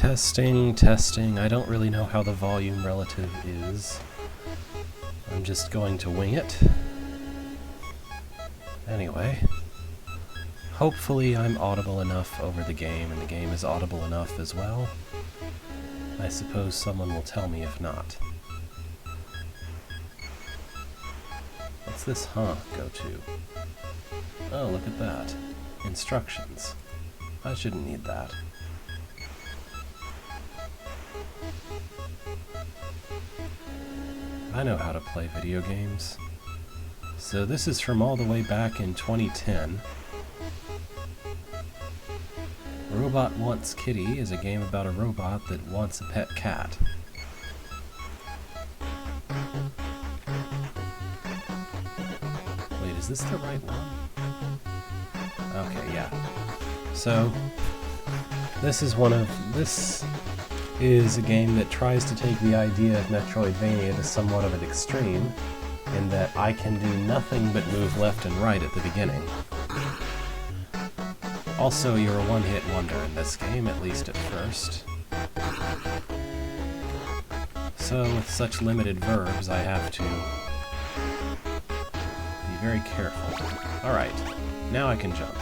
Testing, testing. I don't really know how the volume relative is. I'm just going to wing it. Anyway, hopefully I'm audible enough over the game, and the game is audible enough as well. I suppose someone will tell me if not. What's this go to? Oh, look at that. Instructions. I shouldn't need that. I know how to play video games. So this is from all the way back in 2010. Robot Wants Kitty is a game about a robot that wants a pet cat. Wait, is this the right one? Okay, yeah. So, this is a game that tries to take the idea of Metroidvania to somewhat of an extreme, in that I can do nothing but move left and right at the beginning. Also, you're a one-hit wonder in this game, at least at first. So, with such limited verbs, I have to be very careful. Alright, now I can jump.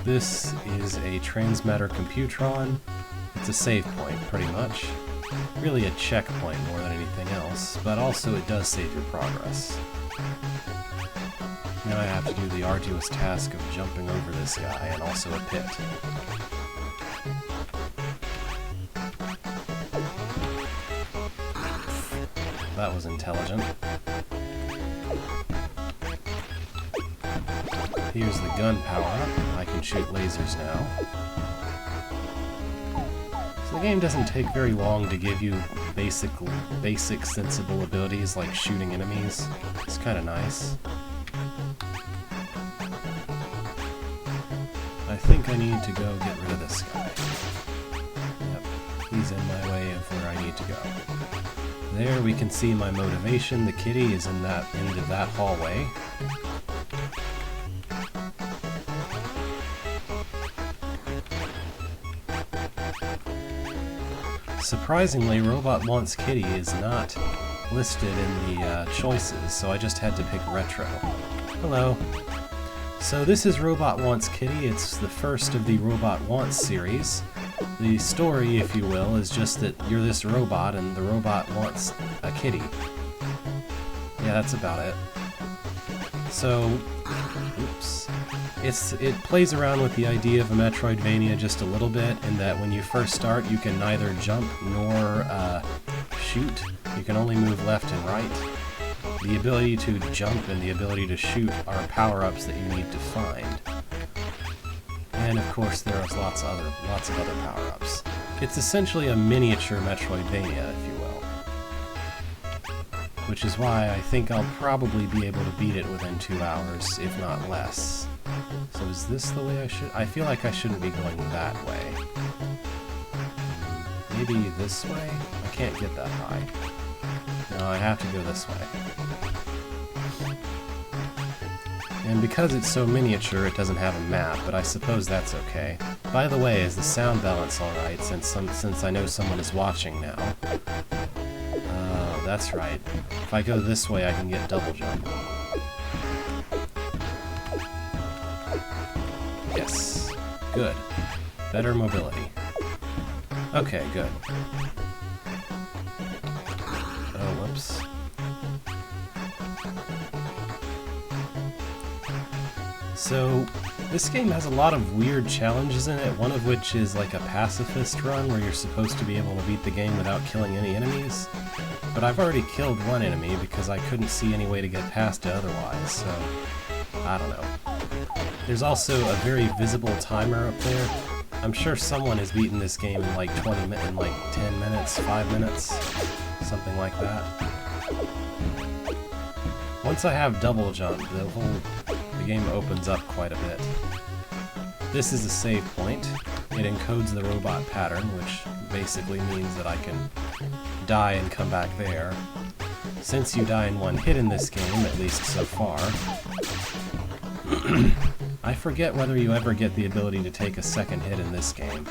This is a transmatter computron. It's a save point, pretty much. Really a checkpoint more than anything else, but also it does save your progress. Now I have to do the arduous task of jumping over this guy and also a pit. That was intelligent. Here's the gun power-up. I can shoot lasers now. So the game doesn't take very long to give you basic sensible abilities like shooting enemies. It's kind of nice. I think I need to go get rid of this guy. Yep, he's in my way of where I need to go. There we can see my motivation. The kitty is in that end of that hallway. Surprisingly, Robot Wants Kitty is not listed in the choices, so I just had to pick Retro. Hello. So this is Robot Wants Kitty. It's the first of the Robot Wants series. The story, if you will, is just that you're this robot and the robot wants a kitty. Yeah, that's about it. So, oops. It plays around with the idea of a Metroidvania just a little bit, in that when you first start you can neither jump nor shoot. You can only move left and right. The ability to jump and the ability to shoot are power-ups that you need to find. And of course there's lots of other power-ups. It's essentially a miniature Metroidvania, if you will. Which is why I think I'll probably be able to beat it within 2 hours, if not less. So is this the way I should? I feel like I shouldn't be going that way. Maybe this way? I can't get that high. No, I have to go this way. And because it's so miniature, it doesn't have a map, but I suppose that's okay. By the way, is the sound balance alright, since I know someone is watching now? Oh, that's right. If I go this way, I can get double jump. Yes. Good. Better mobility. Okay, good. Oh, whoops. So, this game has a lot of weird challenges in it, one of which is like a pacifist run where you're supposed to be able to beat the game without killing any enemies. But I've already killed one enemy because I couldn't see any way to get past it otherwise, so I don't know. There's also a very visible timer up there. I'm sure someone has beaten this game in like 10 minutes, 5 minutes, something like that. Once I have double jump, the game opens up quite a bit. This is a save point. It encodes the robot pattern, which basically means that I can die and come back there. Since you die in one hit in this game, at least so far, I forget whether you ever get the ability to take a second hit in this game.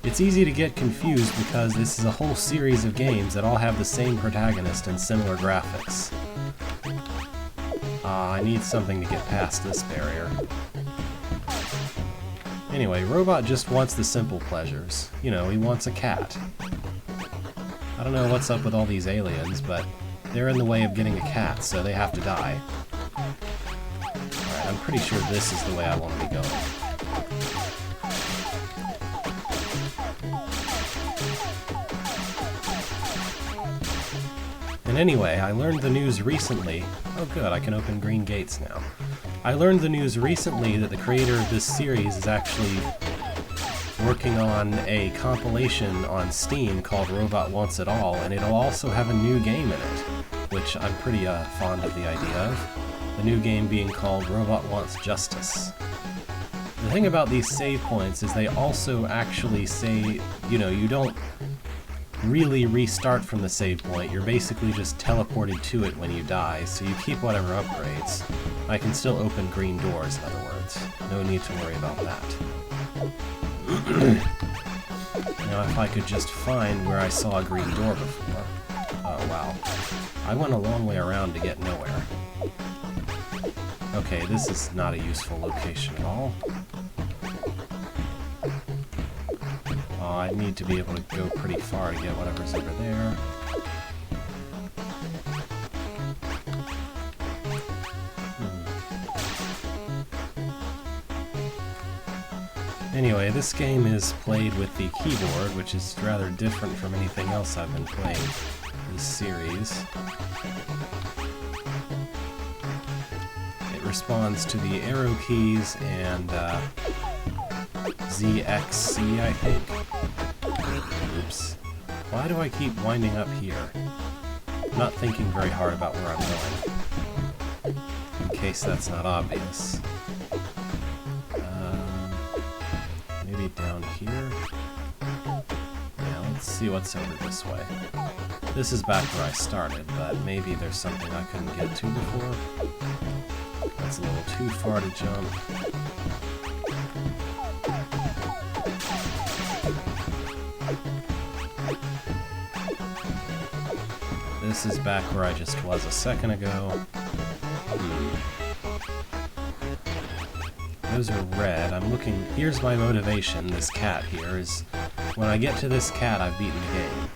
It's easy to get confused because this is a whole series of games that all have the same protagonist and similar graphics. I need something to get past this barrier. Anyway, Robot just wants the simple pleasures. You know, he wants a cat. I don't know what's up with all these aliens, but they're in the way of getting a cat, so they have to die. Alright, I'm pretty sure this is the way I want to be going. And anyway, I learned the news recently. Oh good, I can open green gates now. I learned the news recently that the creator of this series is actually working on a compilation on Steam called Robot Wants It All, and it'll also have a new game in it, which I'm pretty fond of the idea of. The new game being called Robot Wants Justice. The thing about these save points is they also actually say, you know, you don't really restart from the save point, you're basically just teleported to it when you die, so you keep whatever upgrades. I can still open green doors, in other words. No need to worry about that. Now if I could just find where I saw a green door before. Oh wow. I went a long way around to get nowhere. Okay, this is not a useful location at all. I need to be able to go pretty far to get whatever's over there. Anyway, this game is played with the keyboard, which is rather different from anything else I've been playing in this series. It responds to the arrow keys and ZXC, I think. Oops. Why do I keep winding up here? I'm not thinking very hard about where I'm going. In case that's not obvious. Maybe down here? Yeah, let's see what's over this way. This is back where I started, but maybe there's something I couldn't get to before. That's a little too far to jump. This is back where I just was a second ago. Those are red. I'm looking... Here's my motivation, this cat here, is when I get to this cat, I've beaten the game.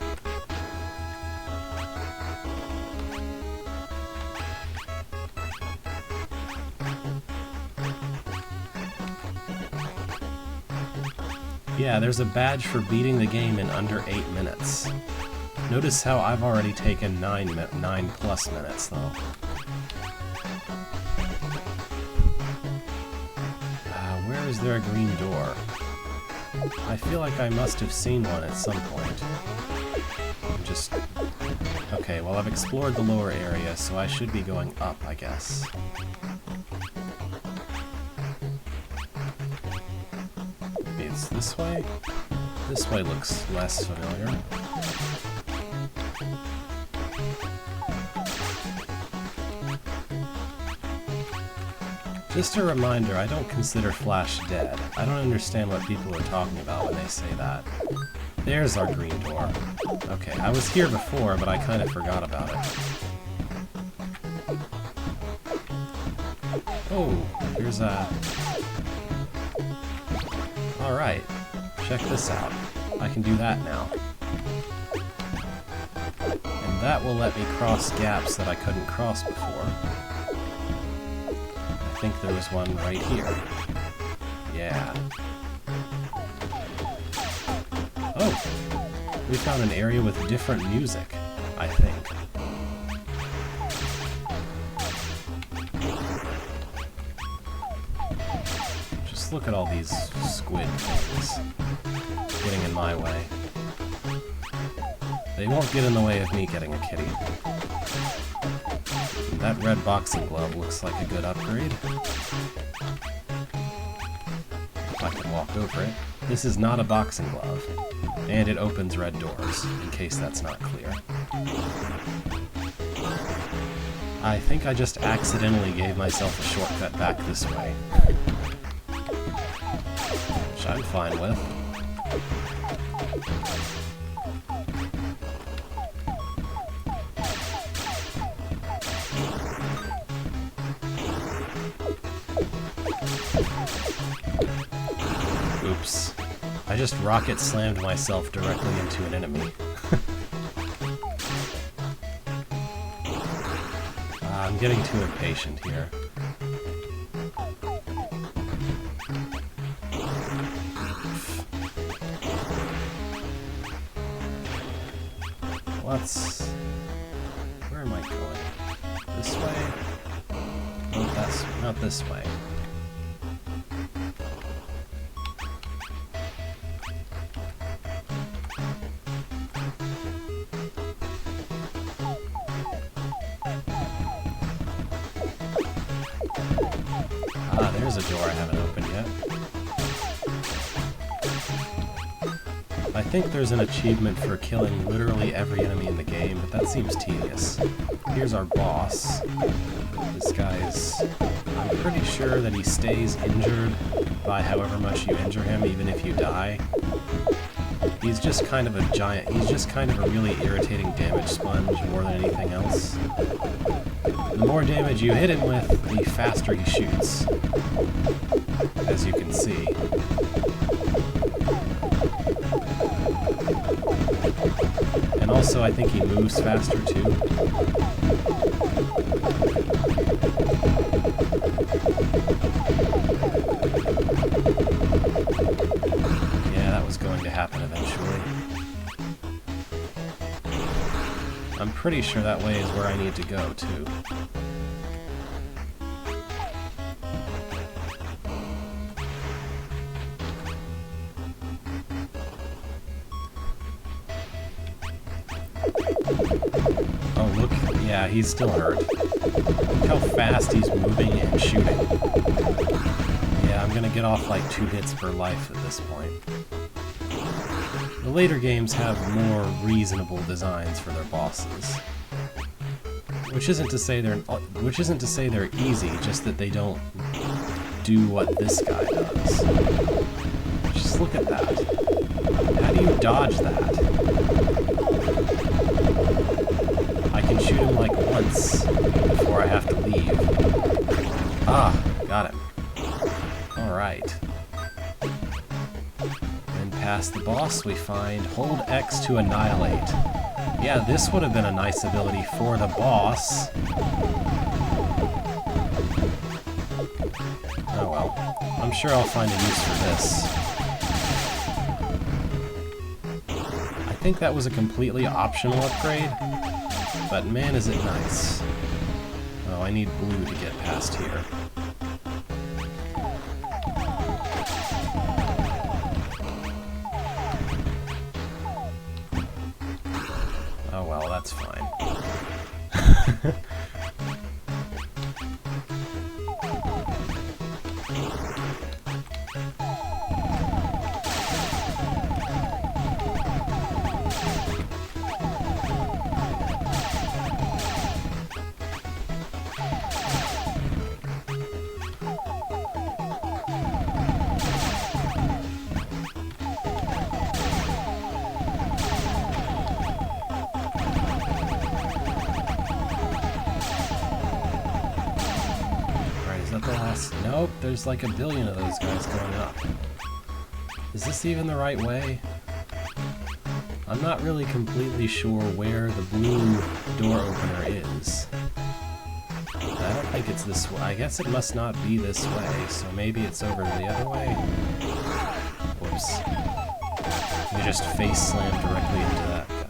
Yeah, there's a badge for beating the game in under 8 minutes. Notice how I've already taken 9 plus minutes, though. Where is there a green door? I feel like I must have seen one at some point. Just... Okay, well I've explored the lower area, so I should be going up, I guess. Maybe it's this way? This way looks less familiar. Just a reminder, I don't consider Flash dead. I don't understand what people are talking about when they say that. There's our green door. Okay, I was here before, but I kind of forgot about it. Oh, here's a... Alright, check this out. I can do that now. And that will let me cross gaps that I couldn't cross before. I think there was one right here. Yeah. Oh! We found an area with different music, I think. Just look at all these squid things getting in my way. They won't get in the way of me getting a kitty. That red boxing glove looks like a good upgrade. If I can walk over it. This is not a boxing glove. And it opens red doors, in case that's not clear. I think I just accidentally gave myself a shortcut back this way. Which I'm fine with. Oops. I just rocket slammed myself directly into an enemy. I'm getting too impatient here. Where am I going? This way? No, that's not this way. Ah, there's a door I haven't opened yet. I think there's an achievement for killing literally every enemy in the game, but that seems tedious. Here's our boss. This guy's... I'm pretty sure that he stays injured by however much you injure him, even if you die. He's just kind of a giant... He's just kind of a really irritating damage sponge more than anything else. The more damage you hit him with, the faster he shoots. As you can see. And also, I think he moves faster, too. Yeah, that was going to happen eventually. I'm pretty sure that way is where I need to go, too. Oh, look. Yeah, he's still hurt. Look how fast he's moving and shooting. Yeah, I'm gonna get off like 2 hits per life at this point. The later games have more reasonable designs for their bosses. Which isn't to say they're easy, just that they don't do what this guy does. Just look at that. How do you dodge that? I can shoot him like once before I have to leave. Ah, got him. Alright. Then past the boss we find hold X to annihilate. Yeah, this would have been a nice ability for the boss. Oh well. I'm sure I'll find a use for this. I think that was a completely optional upgrade, but man is it nice. Oh, I need blue to get past here. Oh well, that's fine. Nope, there's like a billion of those guys going up. Is this even the right way? I'm not really completely sure where the blue door opener is. I don't think it's this way. I guess it must not be this way, so maybe it's over the other way? Whoops. We just face slammed directly into that guy.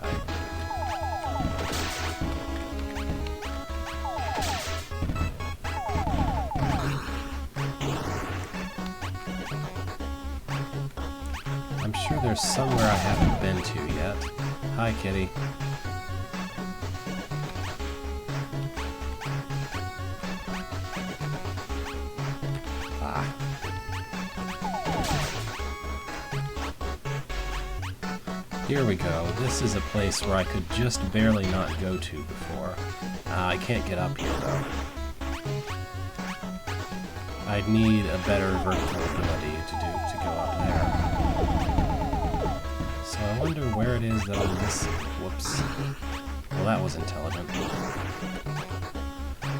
I'm sure there's somewhere I haven't been to yet. Hi, kitty. Here we go. This is a place where I could just barely not go to before. I can't get up here, though. I'd need a better vertical ability to go up there. So I wonder where it is that I'm missing. Whoops. Well, that was intelligent.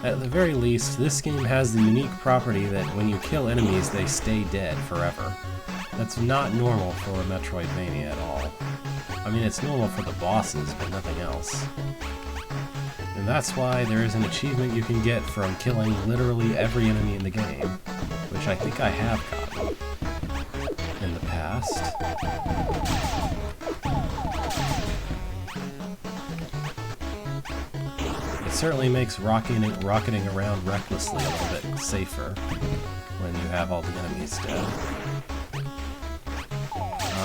At the very least, this game has the unique property that when you kill enemies, they stay dead forever. That's not normal for a Metroidvania at all. I mean, it's normal for the bosses, but nothing else. And that's why there is an achievement you can get from killing literally every enemy in the game, which I think I have gotten in the past. It certainly makes rocketing around recklessly a little bit safer when you have all the enemies dead.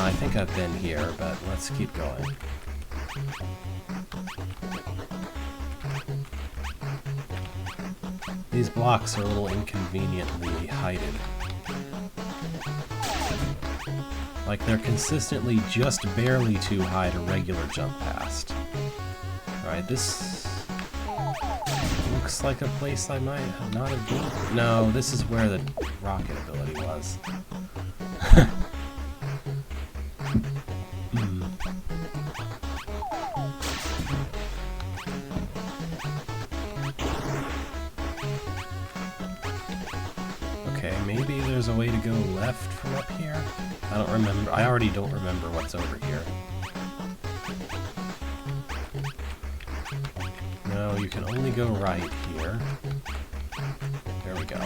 I think I've been here, but let's keep going. These blocks are a little inconveniently heighted. Like they're consistently just barely too high to regular jump past. Alright, this looks like a place I might not have been. No, this is where the rocket ability was. Okay, maybe there's a way to go left from up here? I don't remember. I already don't remember what's over here. No, you can only go right here. There we go.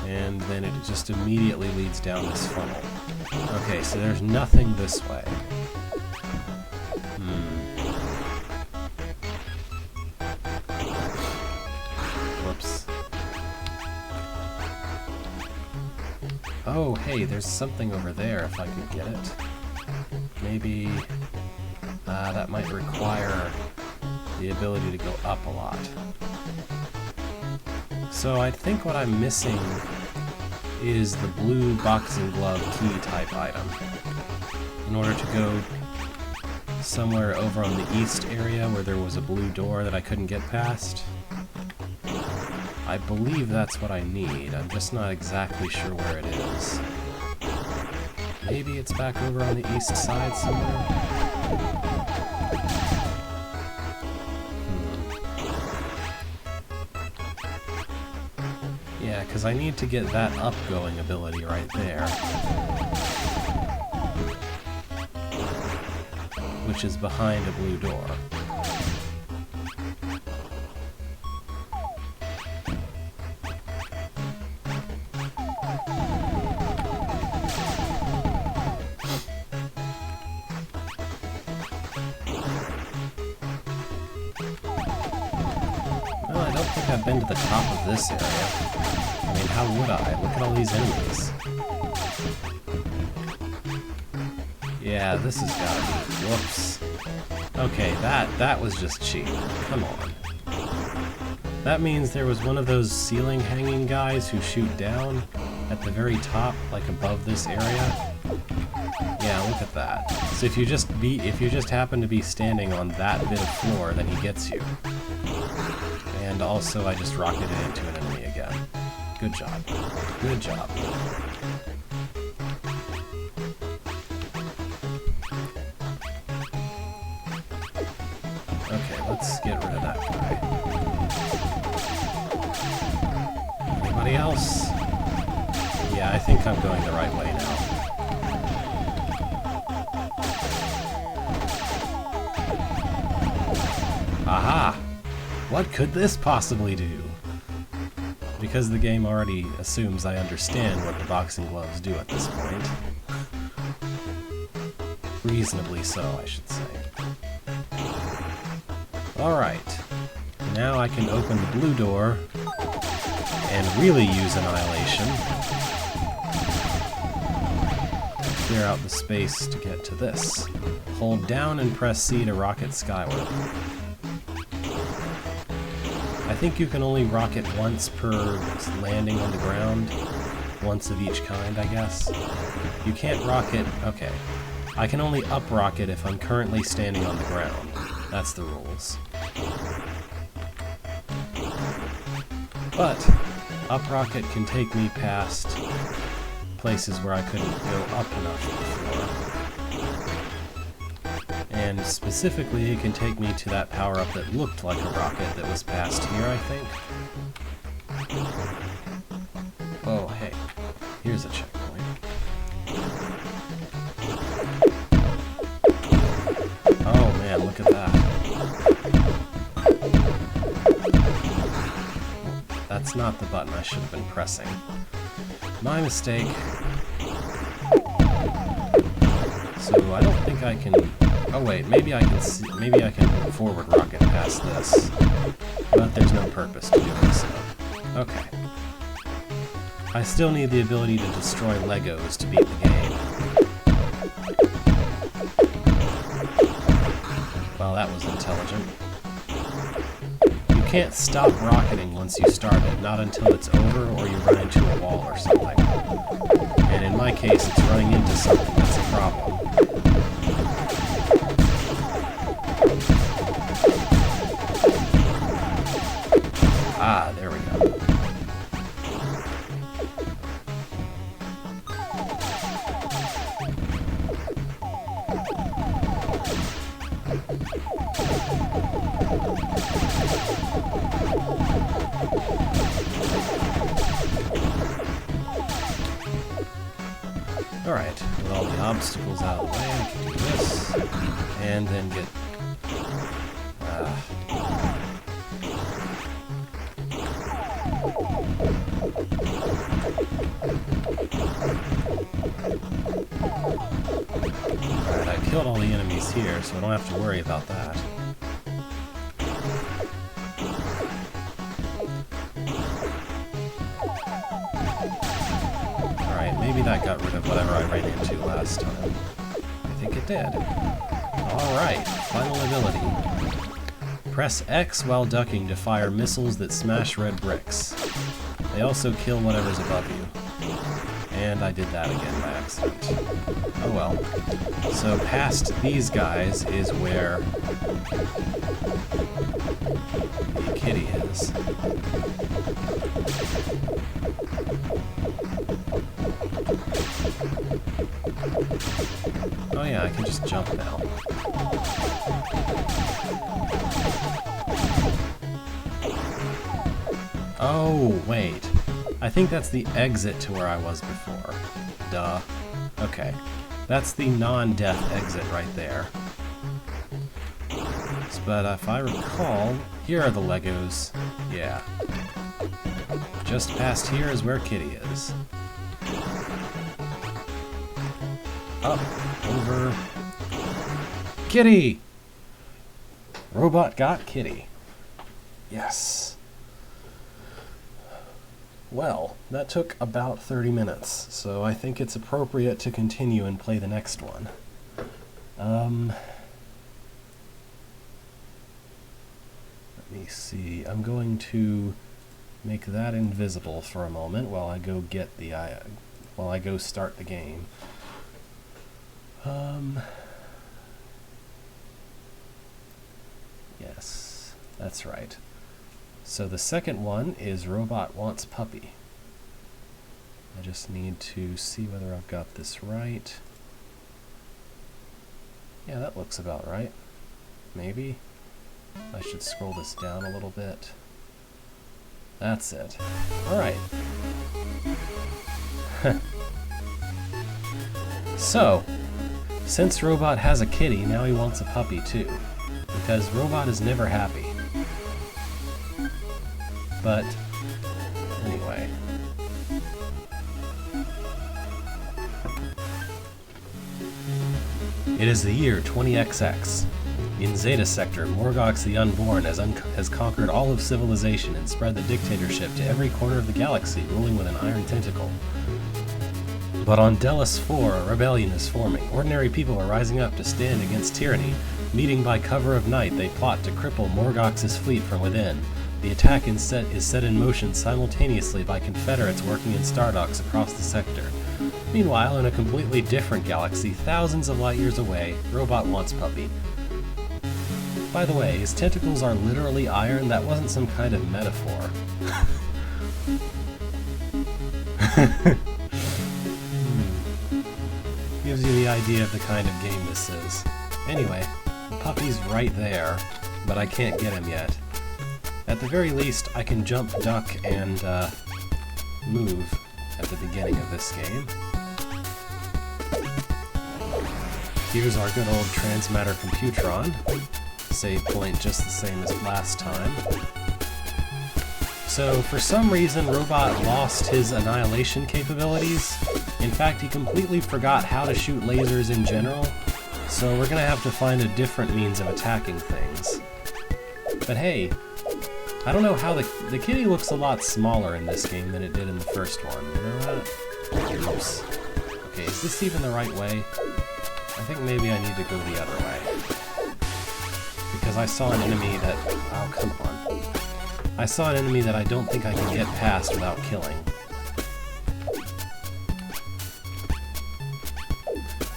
And then it just immediately leads down this funnel. Okay, so there's nothing this way. Whoops. Oh, hey, there's something over there if I could get it. Maybe that might require the ability to go up a lot. So I think what I'm missing is the blue boxing glove key type item. In order to go somewhere over on the east area where there was a blue door that I couldn't get past. I believe that's what I need. I'm just not exactly sure where it is. Maybe it's back over on the east side somewhere? Yeah, because I need to get that up-going ability right there. Which is behind a blue door. Well, I don't think I've been to the top of this area. I mean, how would I? Look at all these enemies. Yeah, this has gotta be... Whoops. Okay, that was just cheap. Come on. That means there was one of those ceiling hanging guys who shoot down at the very top, like above this area. Yeah, look at that. So if you just happen to be standing on that bit of floor, then he gets you. And also I just rocketed into an enemy again. Good job. Good job. Okay, let's get rid of that guy. Anybody else? Yeah, I think I'm going the right way now. Aha! What could this possibly do? Because the game already assumes I understand what the boxing gloves do at this point. Reasonably so, I should say. Alright. Now I can open the blue door and really use Annihilation. Clear out the space to get to this. Hold down and press C to rocket skyward. I think you can only rocket once per landing on the ground. Once of each kind, I guess. You can't rocket... Okay. I can only up rocket if I'm currently standing on the ground. That's the rules. But up rocket can take me past places where I couldn't go up enough before. And specifically, it can take me to that power-up that looked like a rocket that was past here, I think. Oh, hey. Here's a checkpoint. Oh man, look at that. That's not the button I should have been pressing. My mistake. So I don't think I can... Oh wait, maybe I can forward rocket past this. But there's no purpose to doing so. Okay. I still need the ability to destroy Legos to beat the game. Well, that was intelligent. You can't stop rocketing once you start it, not until it's over or you run into a wall or something. And in my case, it's running into something that's a problem. Ah, there we go. Alright, with all the obstacles out of the way, I can do this, and then get... Alright, I killed all the enemies here, so I don't have to worry about that. Maybe that got rid of whatever I ran into last time. I think it did. Alright, final ability. Press X while ducking to fire missiles that smash red bricks. They also kill whatever's above you. And I did that again by accident. Oh well. So past these guys is where the kitty is. Oh yeah, I can just jump now. Oh, wait. I think that's the exit to where I was before. Duh. Okay. That's the non-death exit right there. But if I recall, here are the Legos. Yeah. Just past here is where Kitty is. Up, over. Kitty! Robot got Kitty. Yes. Well, that took about 30 minutes, so I think it's appropriate to continue and play the next one. Let me see. I'm going to make that invisible for a moment while I go get the while I go start the game. Yes, that's right. So the second one is Robot Wants Puppy. I just need to see whether I've got this right. Yeah, that looks about right. Maybe. I should scroll this down a little bit. That's it. Alright. So, since Robot has a kitty, now he wants a puppy too. Because Robot is never happy. But, anyway. It is the year 20XX. In Zeta Sector, Morgox the Unborn has conquered all of civilization and spread the dictatorship to every corner of the galaxy, ruling with an iron tentacle. But on Delos 4, a rebellion is forming. Ordinary people are rising up to stand against tyranny. Meeting by cover of night, they plot to cripple Morgox's fleet from within. The attack is set in motion simultaneously by Confederates working in Stardocks across the sector. Meanwhile, in a completely different galaxy, thousands of light years away, Robot wants puppy. By the way, his tentacles are literally iron. That wasn't some kind of metaphor. Gives you the idea of the kind of game this is. Anyway, the puppy's right there, but I can't get him yet. At the very least, I can jump, duck, and move at the beginning of this game. Here's our good old Transmatter Computron. Save point just the same as last time. So, for some reason, Robot lost his annihilation capabilities. In fact, he completely forgot how to shoot lasers in general, so we're gonna have to find a different means of attacking things. But hey, I don't know how the kitty looks a lot smaller in this game than it did in the first one. You know that? Oops. Okay, is this even the right way? I think maybe I need to go the other way. Because I saw an enemy that... Oh, come on. I saw an enemy that I don't think I can get past without killing.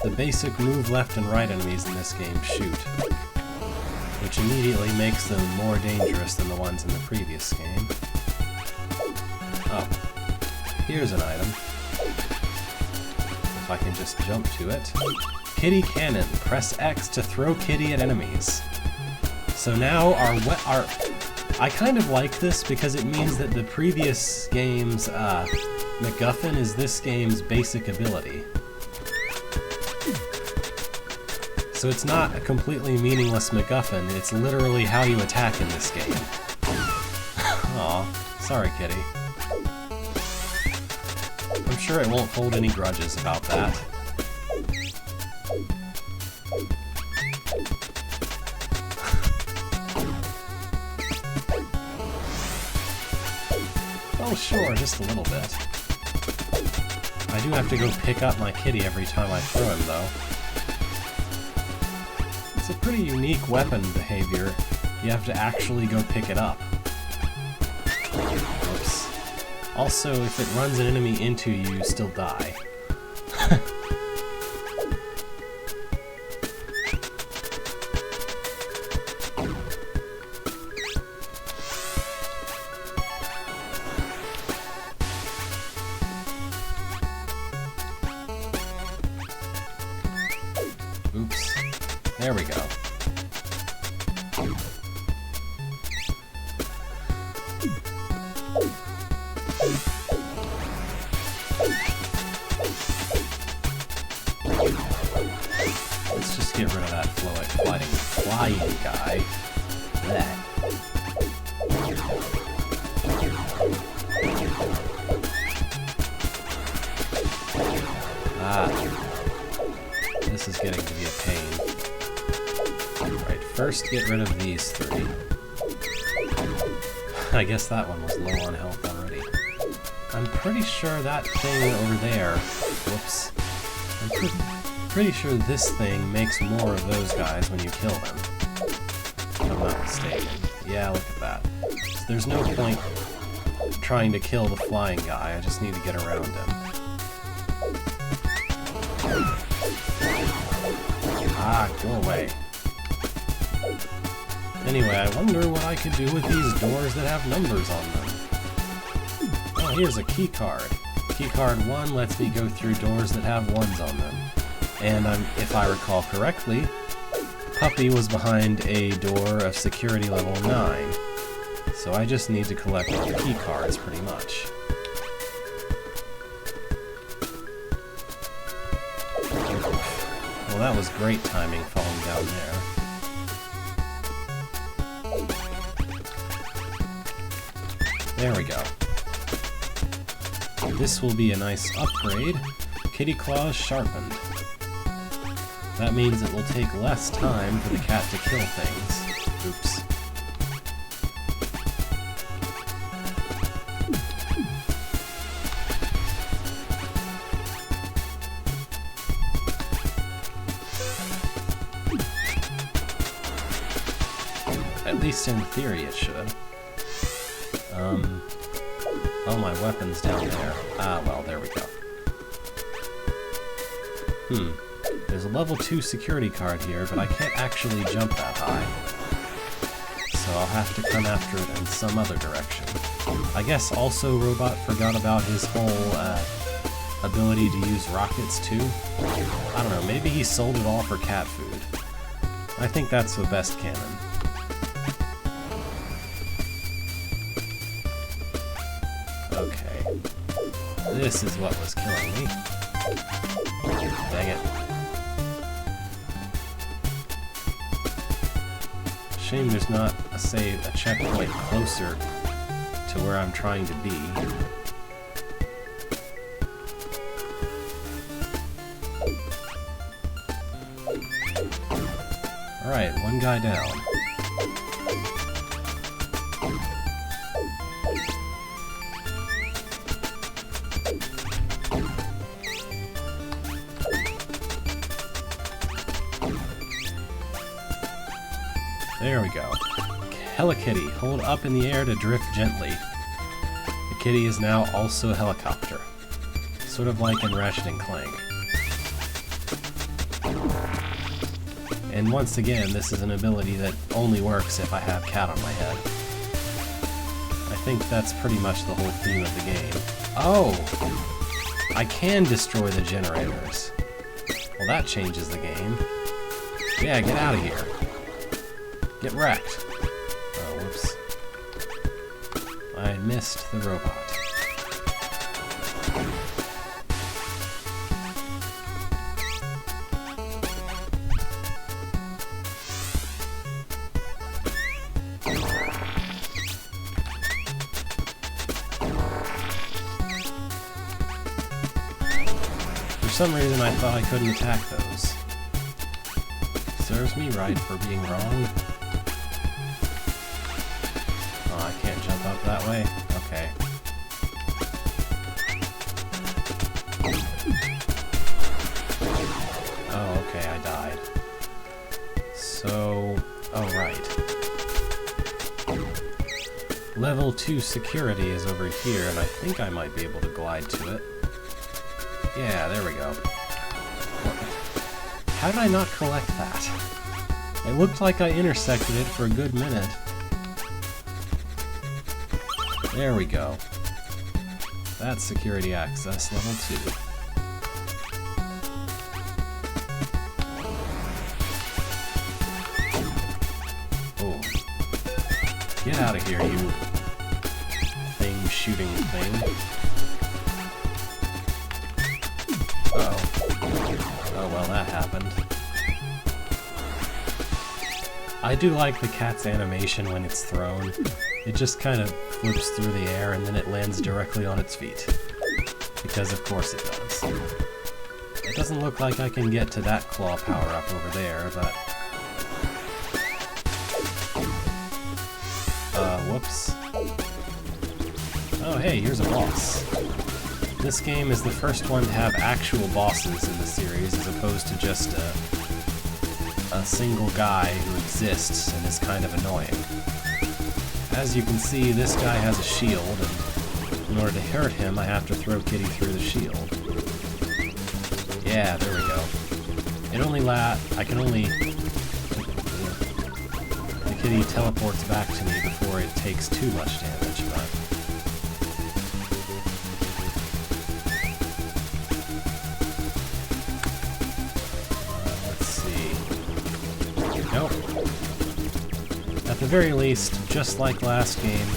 The basic move left and right enemies in this game shoot, which immediately makes them more dangerous than the ones in the previous game. Oh, here's an item. If I can just jump to it. Kitty Cannon. Press X to throw kitty at enemies. So now our I kind of like this because it means that the previous game's MacGuffin is this game's basic ability. So it's not a completely meaningless MacGuffin, it's literally how you attack in this game. Aw, sorry kitty. I'm sure it won't hold any grudges about that. Oh sure, just a little bit. I do have to go pick up my kitty every time I throw him though. It's a pretty unique weapon behavior. You have to actually go pick it up. Whoops. Also, if it runs an enemy into you, you still die. Oops. There we go. Let's just get rid of that flying guy. That. This is getting to be a pain. Right, first get rid of these three. I guess that one was low on health already. I'm pretty sure that thing over there... Whoops. I'm pretty sure this thing makes more of those guys when you kill them. If I'm not mistaken. Yeah, look at that. So there's no point trying to kill the flying guy, I just need to get around him. Ah, go away. Anyway, I wonder what I could do with these doors that have numbers on them. Oh, here's a key card. Key card 1 lets me go through doors that have 1s on them. And if I recall correctly, Puppy was behind a door of security level 9. So I just need to collect all the key cards, pretty much. Well, that was great timing falling down there. There we go. This will be a nice upgrade. Kitty Claws sharpened. That means it will take less time for the cat to kill things. Oops. At least in theory it should. Oh, my weapon's down there. Ah, well, there we go. There's a level 2 security card here, but I can't actually jump that high. So I'll have to come after it in some other direction. I guess also Robot forgot about his whole ability to use rockets too. I don't know, maybe he sold it all for cat food. I think that's the best canon. Okay. This is what was killing me. Dang it. Shame there's not a checkpoint closer to where I'm trying to be. Alright, one guy down. There we go. Helikitty, hold up in the air to drift gently. The kitty is now also a helicopter. Sort of like in Ratchet & Clank. And once again, this is an ability that only works if I have cat on my head. I think that's pretty much the whole theme of the game. Oh! I can destroy the generators. Well, that changes the game. Yeah, get out of here. Get wrecked. Oh, whoops. I missed the robot. For some reason I thought I couldn't attack those. Serves me right for being wrong. Oh, I can't jump up that way? Okay. Oh, okay, I died. So... oh, right. Level 2 security is over here, and I think I might be able to glide to it. Yeah, there we go. How did I not collect that? It looked like I intersected it for a good minute. There we go. That's security access, level 2. Oh. Get out of here, you thing-shooting thing. Oh, well, that happened. I do like the cat's animation when it's thrown. It just kind of flips through the air and then it lands directly on its feet. Because of course it does. It doesn't look like I can get to that claw power-up over there, but... whoops. Oh, hey, here's a boss. This game is the first one to have actual bosses in the series, as opposed to just a single guy who exists and is kind of annoying. As you can see, this guy has a shield, and in order to hurt him, I have to throw Kitty through the shield. Yeah, there we go. It only I can only... the Kitty teleports back to me before it takes too much damage, but... Nope. At the very least, just like last game,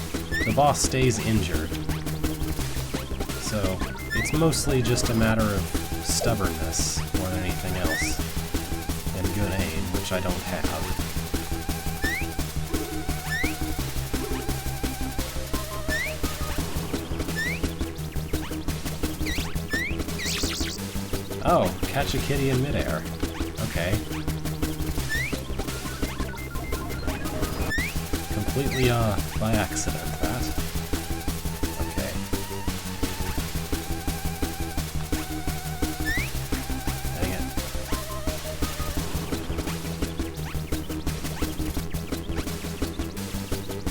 the boss stays injured. So, it's mostly just a matter of stubbornness more than anything else. And good aim, which I don't have. Oh, catch a kitty in midair. Okay. Completely by accident, that. Okay. Dang it.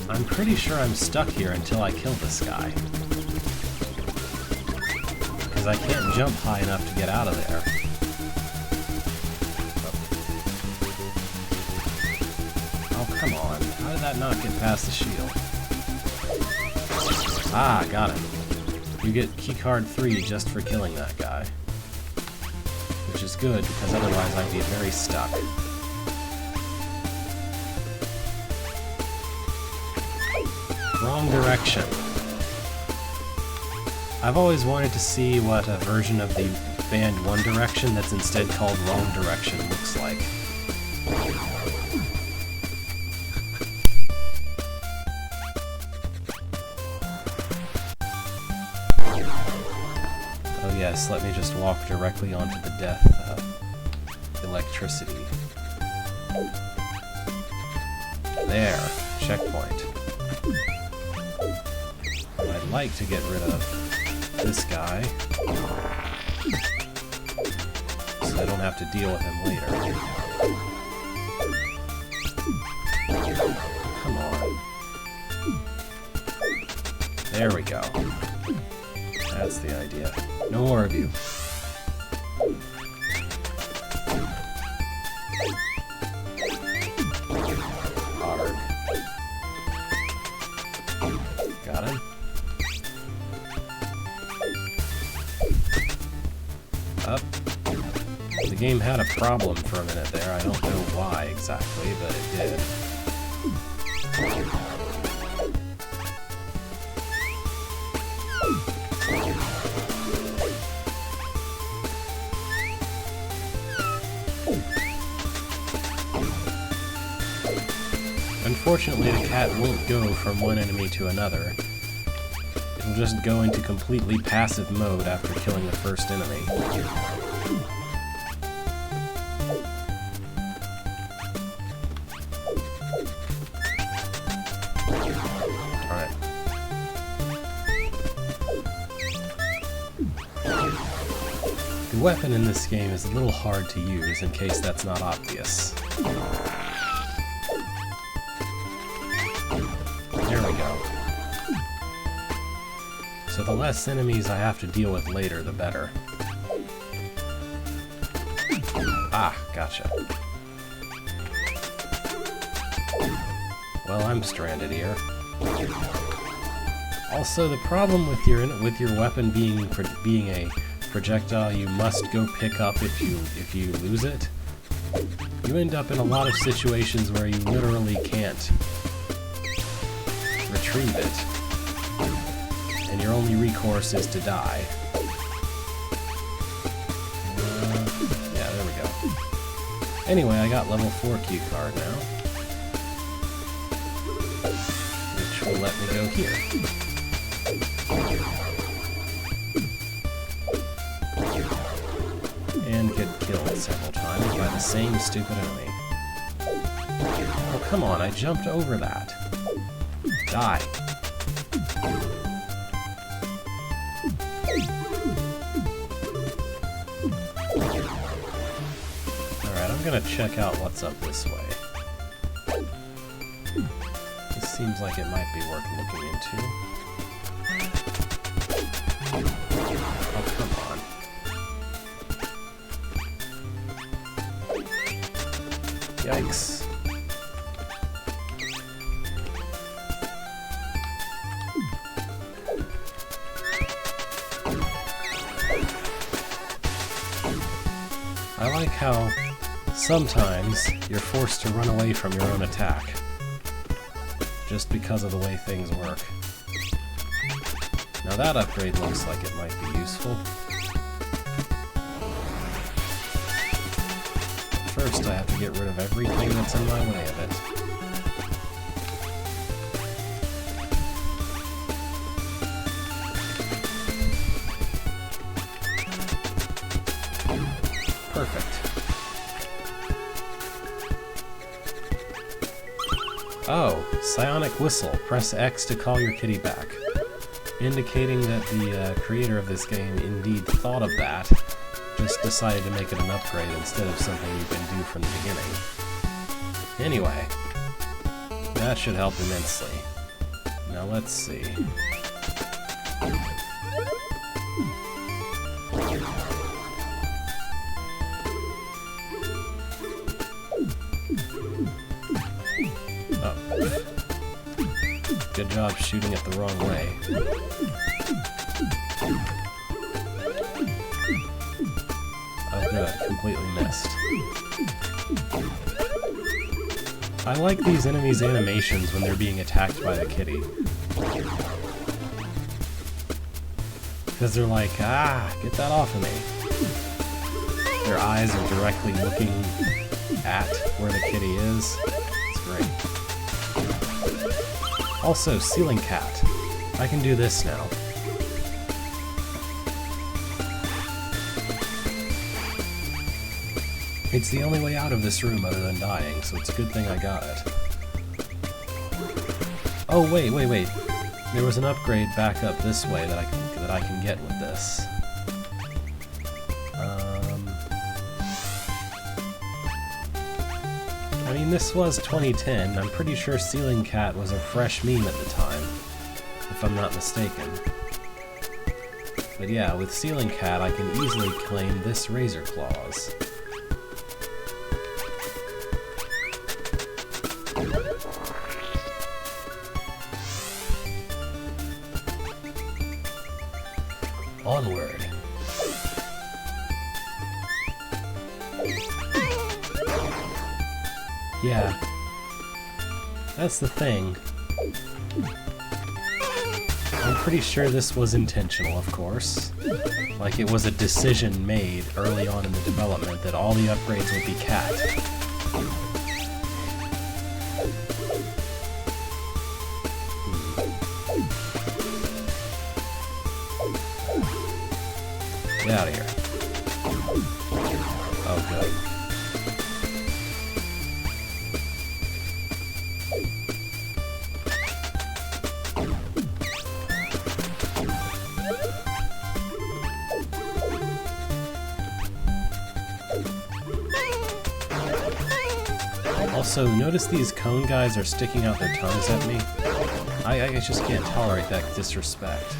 I'm pretty sure I'm stuck here until I kill this guy. Because I can't jump high enough to get out of there. How did that not get past the shield? Ah, got it. You get keycard 3 just for killing that guy. Which is good, because otherwise I'd be very stuck. Wrong direction. I've always wanted to see what a version of the band One Direction that's instead called Wrong Direction looks like. Oh yes, let me just walk directly onto the death of electricity. There, checkpoint. I'd like to get rid of this guy, so I don't have to deal with him later. Come on. There we go. That's the idea. No more of you. Arg. Got him. Up. The game had a problem for a minute there. I don't know why exactly, but it did. Unfortunately, the cat won't go from one enemy to another. It'll just go into completely passive mode after killing the first enemy. Alright. The weapon in this game is a little hard to use, in case that's not obvious. There we go. So the less enemies I have to deal with later, the better. Ah, gotcha. Well, I'm stranded here. Also, the problem with your weapon being a projectile you must go pick up if you lose it, you end up in a lot of situations where you literally can't retrieve it, and your only recourse is to die. Yeah, there we go. Anyway, I got level 4 cue card now, which will let me go here. And get killed several times by the same stupid enemy. Oh, come on, I jumped over that. Die. Alright, I'm gonna check out what's up this way. This seems like it might be worth looking into. Oh, come on. Yikes. I like how sometimes you're forced to run away from your own attack, just because of the way things work. Now that upgrade looks like it might be useful. First, I have to get rid of everything that's in my way of it. Perfect. Oh, psionic whistle. Press X to call your kitty back. Indicating that the creator of this game indeed thought of that, just decided to make it an upgrade instead of something you can do from the beginning. Anyway, that should help immensely. Now let's see. Oh. job shooting it the wrong way. Oh good, completely missed. I like these enemies' animations when they're being attacked by the kitty. Because they're like, ah, get that off of me. Their eyes are directly looking at where the kitty is. It's great. Also, ceiling cat. I can do this now. It's the only way out of this room other than dying, so it's a good thing I got it. Oh, wait. There was an upgrade back up this way that I can get with this. I mean, this was 2010. I'm pretty sure Ceiling Cat was a fresh meme at the time, if I'm not mistaken. But yeah, with Ceiling Cat, I can easily claim this Razor Claws. Onward. Yeah. That's the thing. I'm pretty sure this was intentional, of course. Like, it was a decision made early on in the development that all the upgrades would be cat. Get out of here. Oh, good. Also, notice these cone guys are sticking out their tongues at me. I just can't tolerate that disrespect.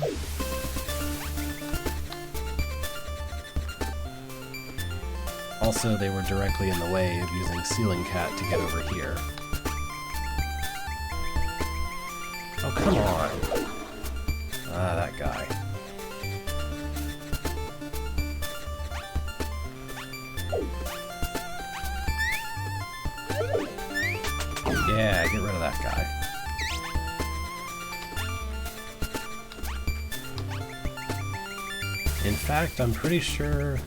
Also, they were directly in the way of using Ceiling Cat to get over here. Oh, come on! Ah, that guy. Yeah, get rid of that guy. In fact, I'm pretty sure...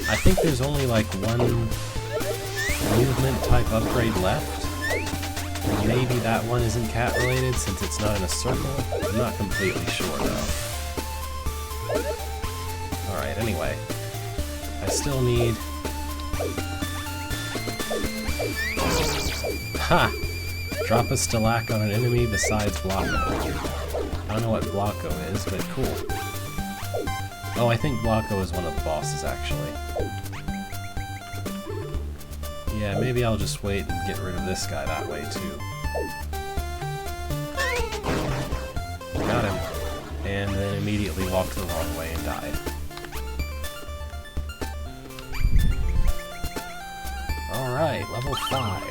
I think there's only like one movement type upgrade left. And maybe that one isn't cat related since it's not in a circle. I'm not completely sure though. Alright, anyway. I still need... Ha! Drop a Stalag on an enemy besides Blocko. I don't know what Blocko is, but cool. Oh, I think Blocko is one of the bosses, actually. Yeah, maybe I'll just wait and get rid of this guy that way, too. Got him. And then immediately walked the wrong way and died. Alright, level 5.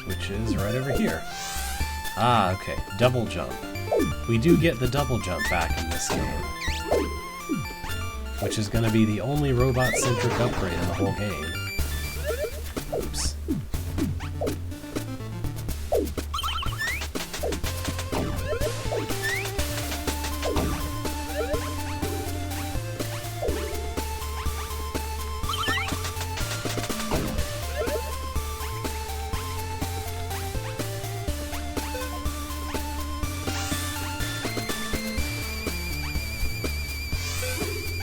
Which is right over here. Ah, okay. Double jump. We do get the double jump back in this game. Which is going to be the only robot-centric upgrade in the whole game. Oops.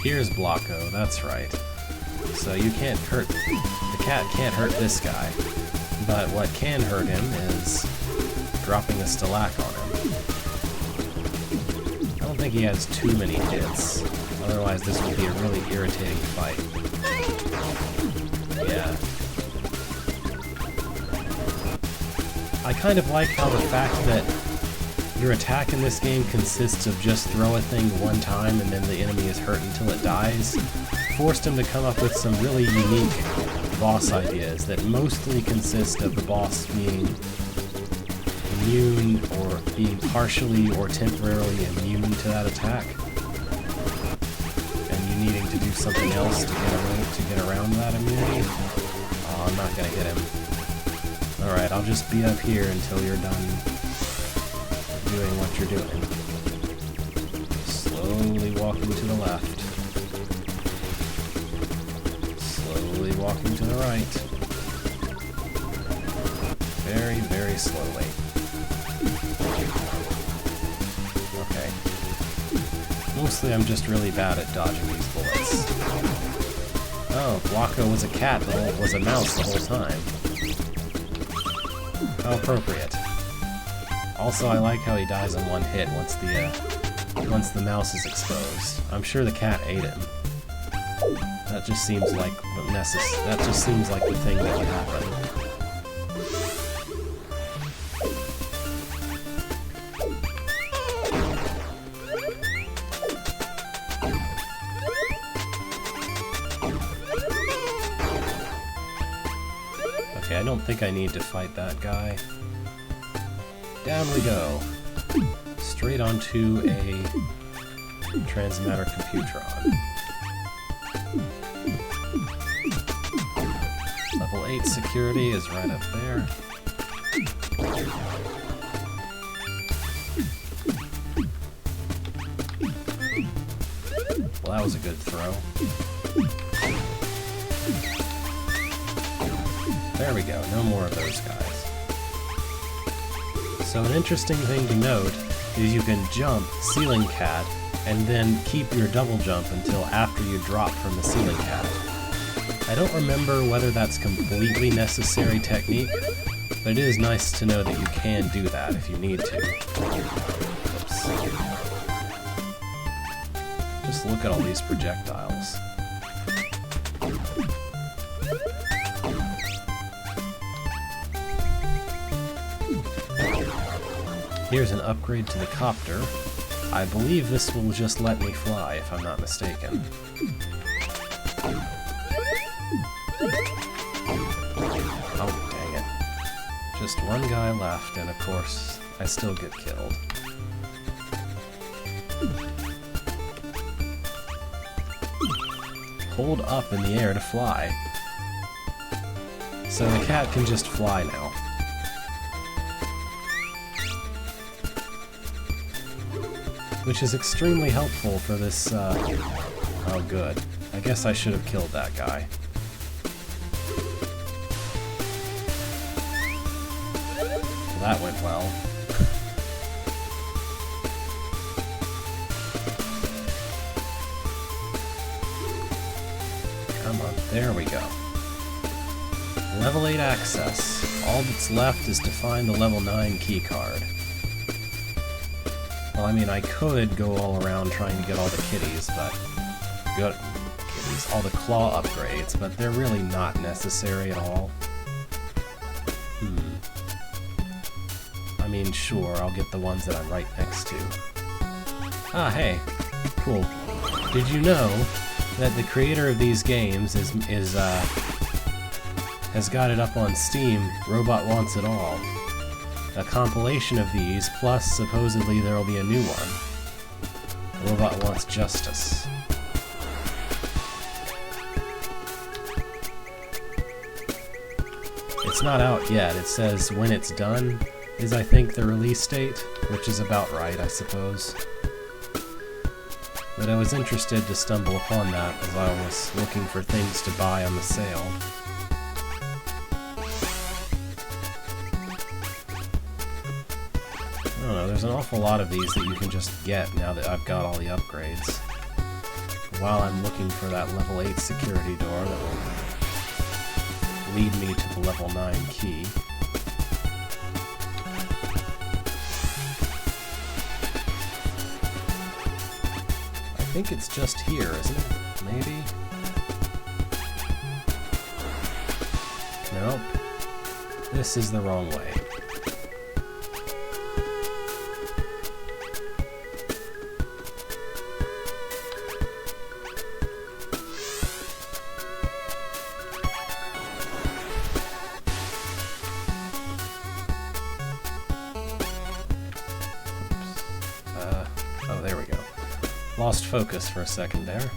Here's Blocko, that's right. So you can't hurt... The cat can't hurt this guy. But what can hurt him is dropping a Stalag on him. I don't think he has too many hits. Otherwise this would be a really irritating fight. Yeah. I kind of like how the fact that your attack in this game consists of just throw a thing one time and then the enemy is hurt until it dies, forced him to come up with some really unique boss ideas that mostly consist of the boss being immune or being partially or temporarily immune to that attack, and you needing to do something else to get around that immunity. Oh, I'm not gonna hit him. Alright, I'll just be up here until you're done doing what you're doing. Slowly walking to the left. Slowly walking to the right. Very, very slowly. Okay. Mostly I'm just really bad at dodging these bullets. Oh, Blanco was a cat, was a mouse the whole time. How appropriate. Also, I like how he dies in one hit once the mouse is exposed. I'm sure the cat ate him. That just seems like the thing that would happen. Okay, I don't think I need to fight that guy. Down we go. Straight onto a transmatter computron. Level 8 security is right up there. Well, that was a good throw. There we go, no more of those guys. So an interesting thing to note is you can jump ceiling cat and then keep your double jump until after you drop from the ceiling cat. I don't remember whether that's completely necessary technique, but it is nice to know that you can do that if you need to. Oops. Just look at all these projectiles. Here's an upgrade to the copter. I believe this will just let me fly, if I'm not mistaken. Oh, dang it. Just one guy left, and of course, I still get killed. Hold up in the air to fly. So the cat can just fly now. Which is extremely helpful for this, oh good. I guess I should have killed that guy. Well, that went well. Come on, there we go. Level 8 access. All that's left is to find the level 9 keycard. Well, I mean, I could go all around trying to get all the kitties, but... all the claw upgrades, but they're really not necessary at all. I mean, sure, I'll get the ones that I'm right next to. Ah, hey. Cool. Did you know that the creator of these games has got it up on Steam, Robot Wants It All. A compilation of these, plus supposedly there will be a new one. Robot Wants Justice. It's not out yet. It says when it's done is, I think, the release date, which is about right, I suppose. But I was interested to stumble upon that as I was looking for things to buy on the sale. I don't know, there's an awful lot of these that you can just get now that I've got all the upgrades. While I'm looking for that level 8 security door that will lead me to the level 9 key. I think it's just here, isn't it? Maybe? Nope. This is the wrong way. lost focus for a second there.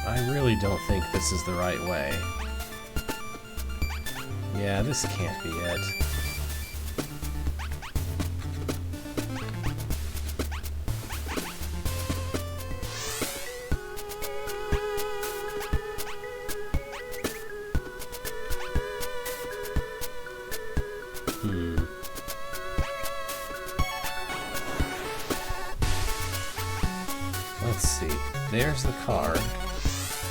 I really don't think this is the right way. Yeah, this can't be it. Let's see. There's the card.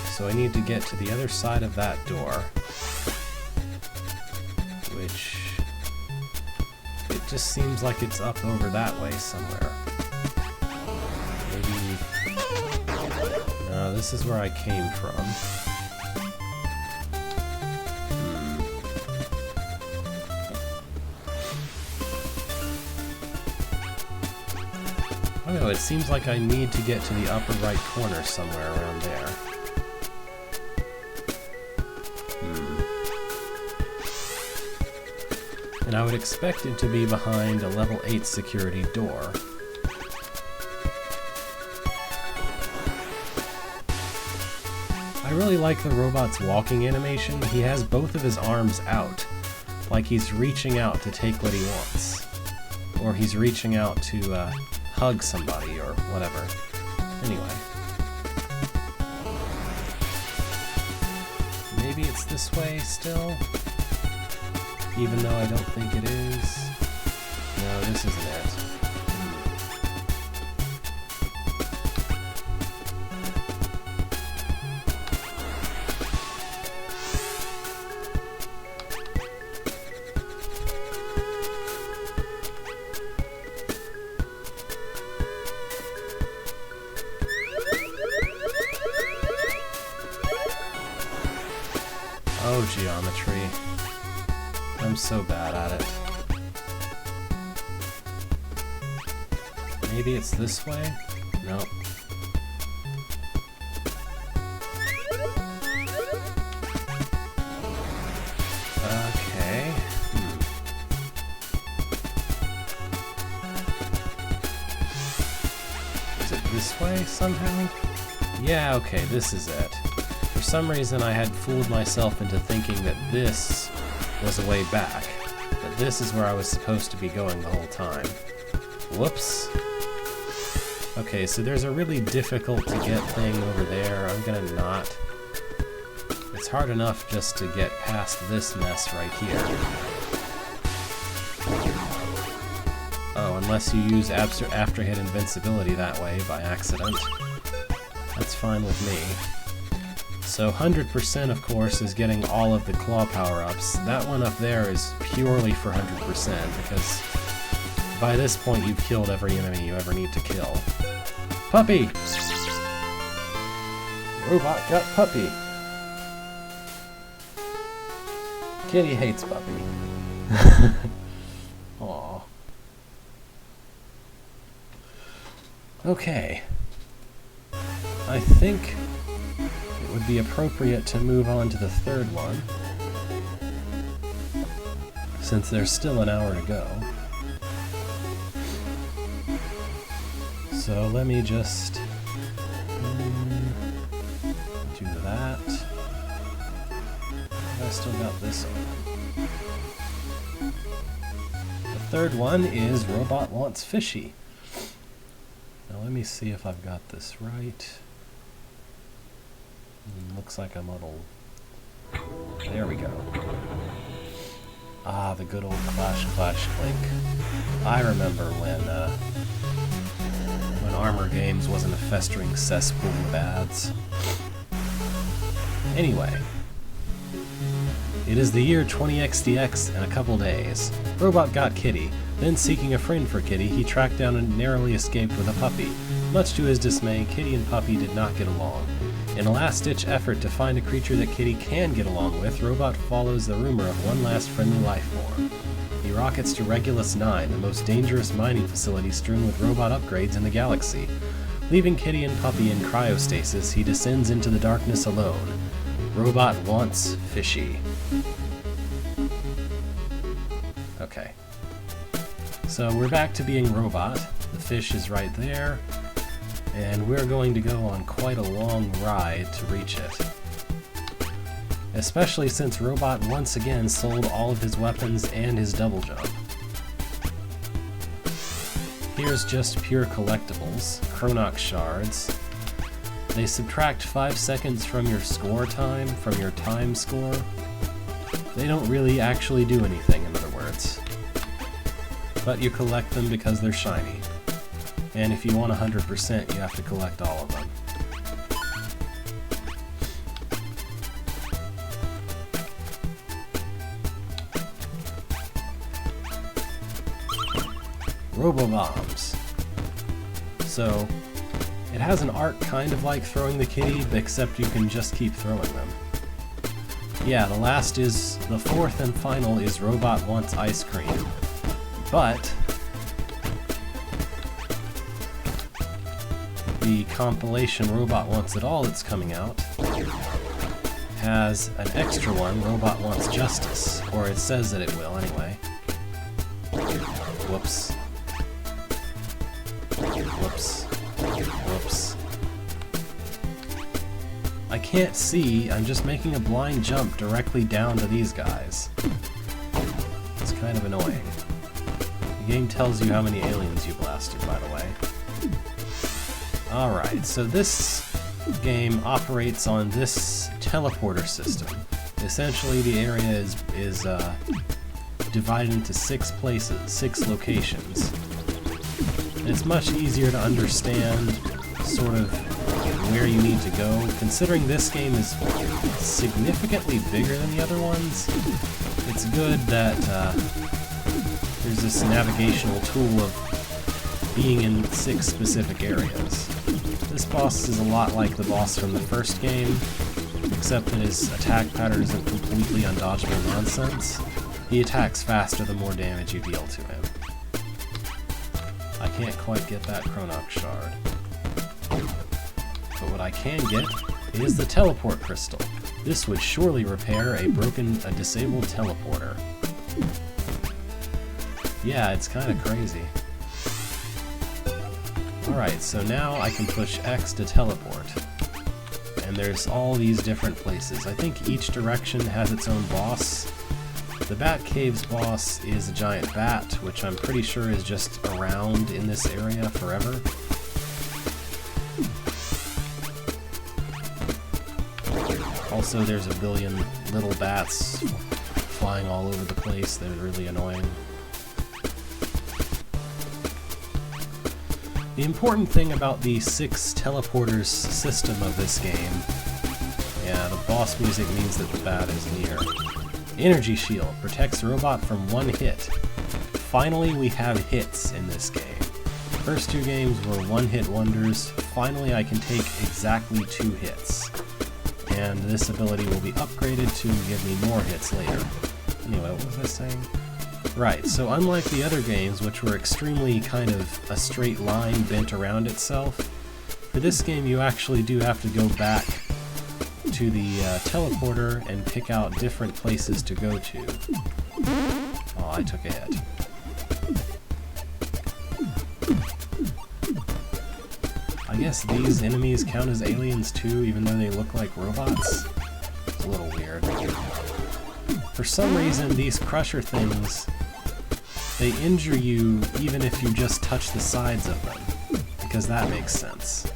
So I need to get to the other side of that door. Which... it just seems like it's up over that way somewhere. Maybe... no, this is where I came from. I don't know, it seems like I need to get to the upper right corner somewhere around there. And I would expect it to be behind a level 8 security door. I really like the robot's walking animation. He has both of his arms out, like he's reaching out to take what he wants. Or he's reaching out to hug somebody or whatever. Anyway. Maybe it's this way still? Even though I don't think it is. No, this isn't it. Oh, geometry. I'm so bad at it. Maybe it's this way? Nope. Okay. Is it this way somehow? Yeah, okay, this is it. For some reason I had fooled myself into thinking that this was a way back, but this is where I was supposed to be going the whole time. Whoops. Okay, so there's a really difficult to get thing over there. I'm gonna not. It's hard enough just to get past this mess right here. Oh, unless you use after-hit invincibility that way by accident. That's fine with me. So 100% of course is getting all of the claw power-ups. That one up there is purely for 100% because by this point you've killed every enemy you ever need to kill. Puppy! Robot got puppy! Kitty hates puppy. Aww. Okay. I think it would be appropriate to move on to the third one, since there's still an hour to go. So let me just do that. I still got this on. The third one is Robot Wants Fishy. Now let me see if I've got this right. Looks like I'm a little... There we go. Ah, the good old Clash Clash Clink. I remember when Armor Games wasn't a festering cesspool of ads. Anyway. It is the year 20XDX in a couple days. Robot got Kitty. Then, seeking a friend for Kitty, he tracked down and narrowly escaped with a puppy. Much to his dismay, Kitty and Puppy did not get along. In a last-ditch effort to find a creature that Kitty can get along with, Robot follows the rumor of one last friendly life form. He rockets to Regulus 9, the most dangerous mining facility strewn with robot upgrades in the galaxy. Leaving Kitty and Puppy in cryostasis, he descends into the darkness alone. Robot wants fishy. Okay. So we're back to being Robot. The fish is right there. And we're going to go on quite a long ride to reach it. Especially since Robot once again sold all of his weapons and his double jump. Here's just pure collectibles, Chronox shards. They subtract 5 seconds from your score time, from your time score. They don't really actually do anything, in other words. But you collect them because they're shiny. And if you want 100%, you have to collect all of them. Robo-bombs. So, it has an art kind of like throwing the kitty, except you can just keep throwing them. Yeah, the fourth and final is Robot Wants Ice Cream. But the compilation Robot Wants It All that's coming out has an extra one, Robot Wants Justice, or it says that it will anyway. Whoops. Whoops. Whoops. I can't see, I'm just making a blind jump directly down to these guys. It's kind of annoying. The game tells you how many aliens you blasted, by the way. Alright, so this game operates on this teleporter system. Essentially, the area is divided into 6 places, 6 locations. And it's much easier to understand sort of where you need to go. Considering this game is significantly bigger than the other ones, it's good that there's this navigational tool of being in 6 specific areas. This boss is a lot like the boss from the first game, except that his attack patterns are completely undodgeable nonsense. He attacks faster the more damage you deal to him. I can't quite get that Chronox shard. But what I can get is the teleport crystal. This would surely repair a disabled teleporter. Yeah, it's kind of crazy. Alright, so now I can push X to teleport. And there's all these different places. I think each direction has its own boss. The Bat Cave's boss is a giant bat, which I'm pretty sure is just around in this area forever. Also, there's a billion little bats flying all over the place. They're really annoying. The important thing about the 6 teleporters system of this game, yeah, the boss music means that the bat is near. Energy Shield protects Robot from 1 hit. Finally, we have hits in this game. The first 2 games were 1-hit wonders. Finally, I can take exactly 2 hits. And this ability will be upgraded to give me more hits later. Anyway, what was I saying? Right, so unlike the other games, which were extremely kind of a straight line bent around itself, for this game you actually do have to go back to the teleporter and pick out different places to go to. Oh, I took a hit. I guess these enemies count as aliens too, even though they look like robots? It's a little weird. For some reason, these crusher things, they injure you even if you just touch the sides of them, because that makes sense.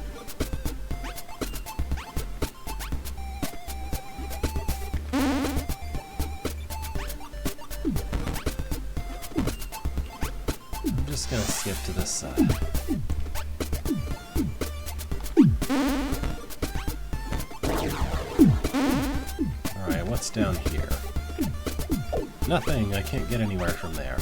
I'm just gonna skip to this side. Alright, what's down here? Nothing, I can't get anywhere from there.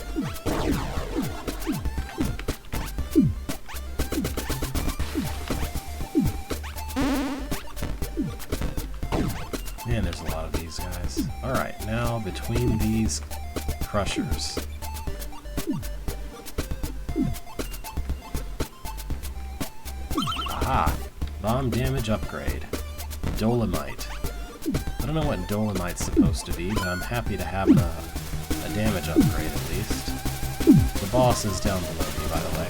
Man, there's a lot of these guys. Alright, now between these crushers. Ah, bomb damage upgrade. Dolomite. I don't know what Dolomite's supposed to be, but I'm happy to have a damage upgrade at least. The boss is down below me, by the way.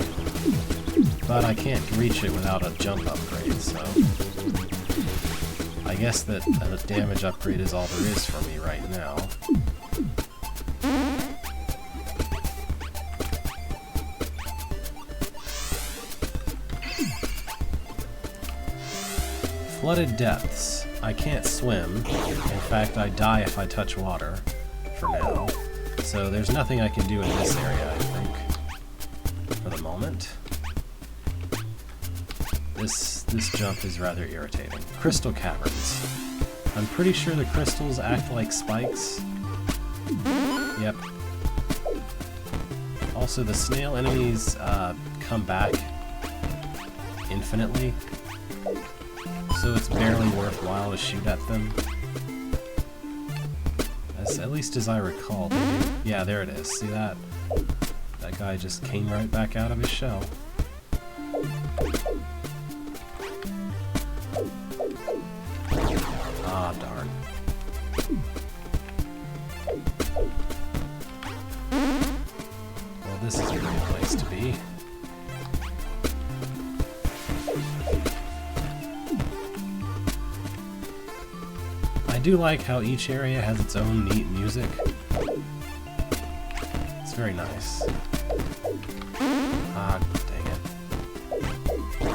But I can't reach it without a jump upgrade, so... I guess that a damage upgrade is all there is for me right now. Flooded depths. I can't swim. In fact, I die if I touch water, for now. So there's nothing I can do in this area, I think, for the moment. This jump is rather irritating. Crystal caverns. I'm pretty sure the crystals act like spikes. Yep. Also, the snail enemies come back infinitely, so it's barely worthwhile to shoot at them. At least as I recall. Yeah, there it is. See that? That guy just came right back out of his shell. Ah, darn. Well, this is a great place to be. I do like how each area has its own neat music. It's very nice. Ah, dang it.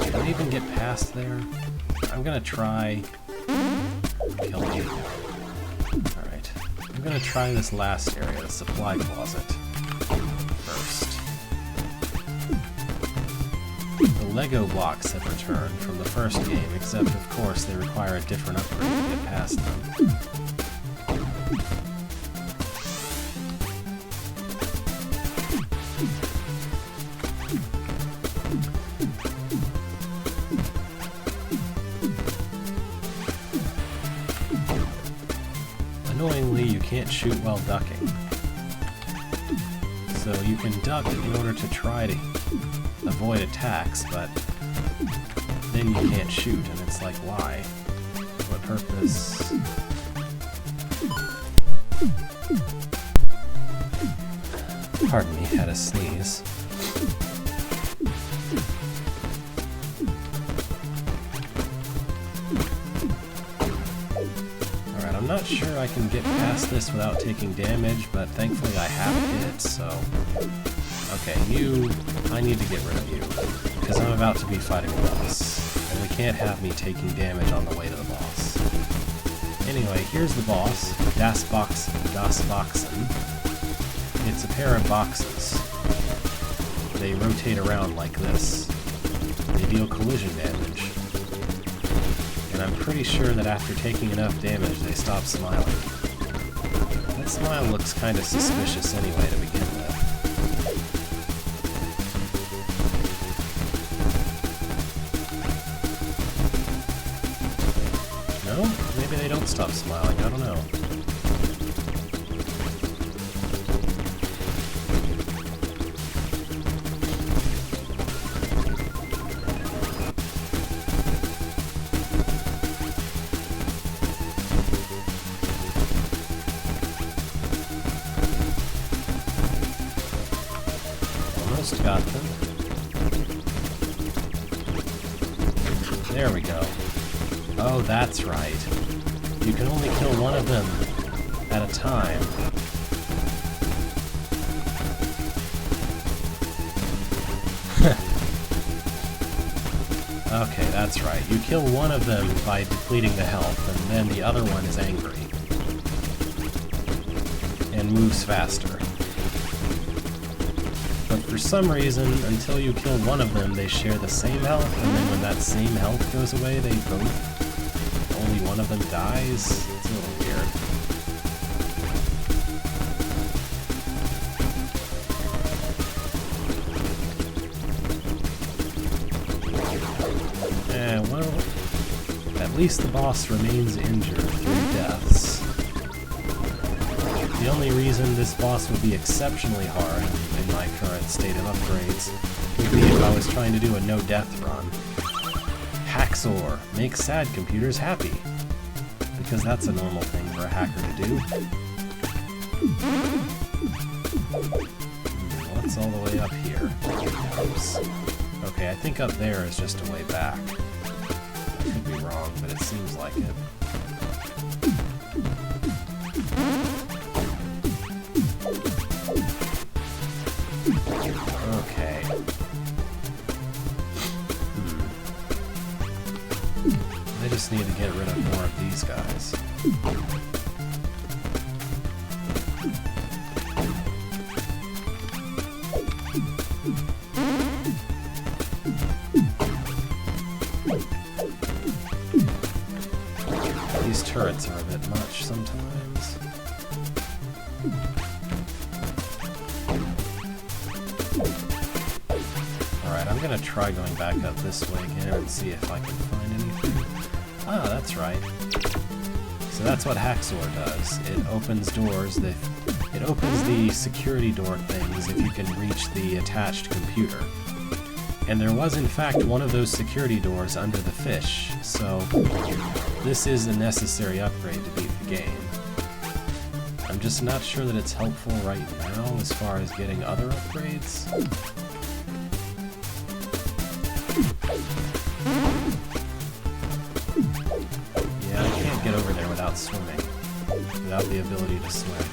Can I even get past there? I'm gonna try... Kill me. Alright. I'm gonna try this last area, the supply closet, first. The Lego blocks have returned from the first game, except of course they require a different upgrade to get past them. Annoyingly, you can't shoot while ducking. So you can duck in order to try to avoid attacks, but then you can't shoot, and it's like, why? What purpose? Pardon me, had a sneeze. Alright, I'm not sure I can get past this without taking damage, but thankfully I have hit, so... Okay, I need to get rid of you, because I'm about to be fighting a boss, and we can't have me taking damage on the way to the boss. Anyway, here's the boss, Das Boxen. It's a pair of boxes. They rotate around like this. They deal collision damage. And I'm pretty sure that after taking enough damage, they stop smiling. That smile looks kind of suspicious anyway to begin with. No? Maybe they don't stop smiling, I don't know. Almost got them. There we go. Oh, that's right. You can only kill one of them at a time. Okay, that's right. You kill one of them by depleting the health, and then the other one is angry. And moves faster. But for some reason, until you kill one of them, they share the same health, and then when that same health goes away, they both... only one of them dies? It's a little weird. Well, at least the boss remains injured through deaths. The only reason this boss would be exceptionally hard in my current state of upgrades would be if I was trying to do a no-death run. Hacksaw, make sad computers happy. Because that's a normal thing for a hacker to do. What's all the way up here? Oops. Okay, I think up there is just a way back. I could be wrong, but it seems like it. Okay. I just need to get rid of more of these guys. These turrets are a bit much sometimes. Alright, I'm gonna try going back up this way again and see if I can find anything. Ah, that's right. So that's what Hacksaw does. It opens doors. It opens the security door things if you can reach the attached computer. And there was in fact one of those security doors under the fish, so this is a necessary upgrade to beat the game. I'm just not sure that it's helpful right now as far as getting other upgrades. Yeah, I can't get over there without swimming, without the ability to swim.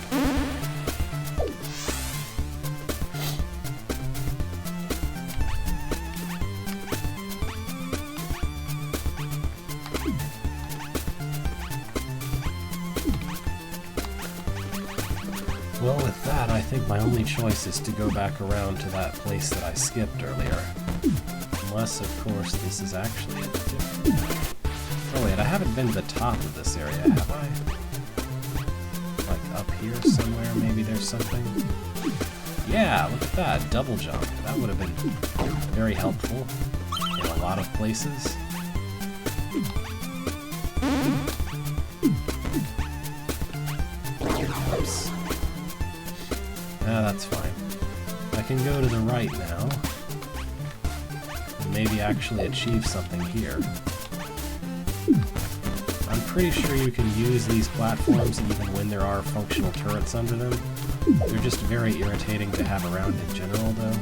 Well, with that, I think my only choice is to go back around to that place that I skipped earlier. Unless, of course, this is actually a different... Oh wait, I haven't been to the top of this area, have I? Like up here somewhere, maybe there's something? Yeah, look at that, double jump. That would have been very helpful in a lot of places. Oops. Ah, that's fine. I can go to the right now. And maybe actually achieve something here. I'm pretty sure you can use these platforms even when there are functional turrets under them. They're just very irritating to have around in general, though.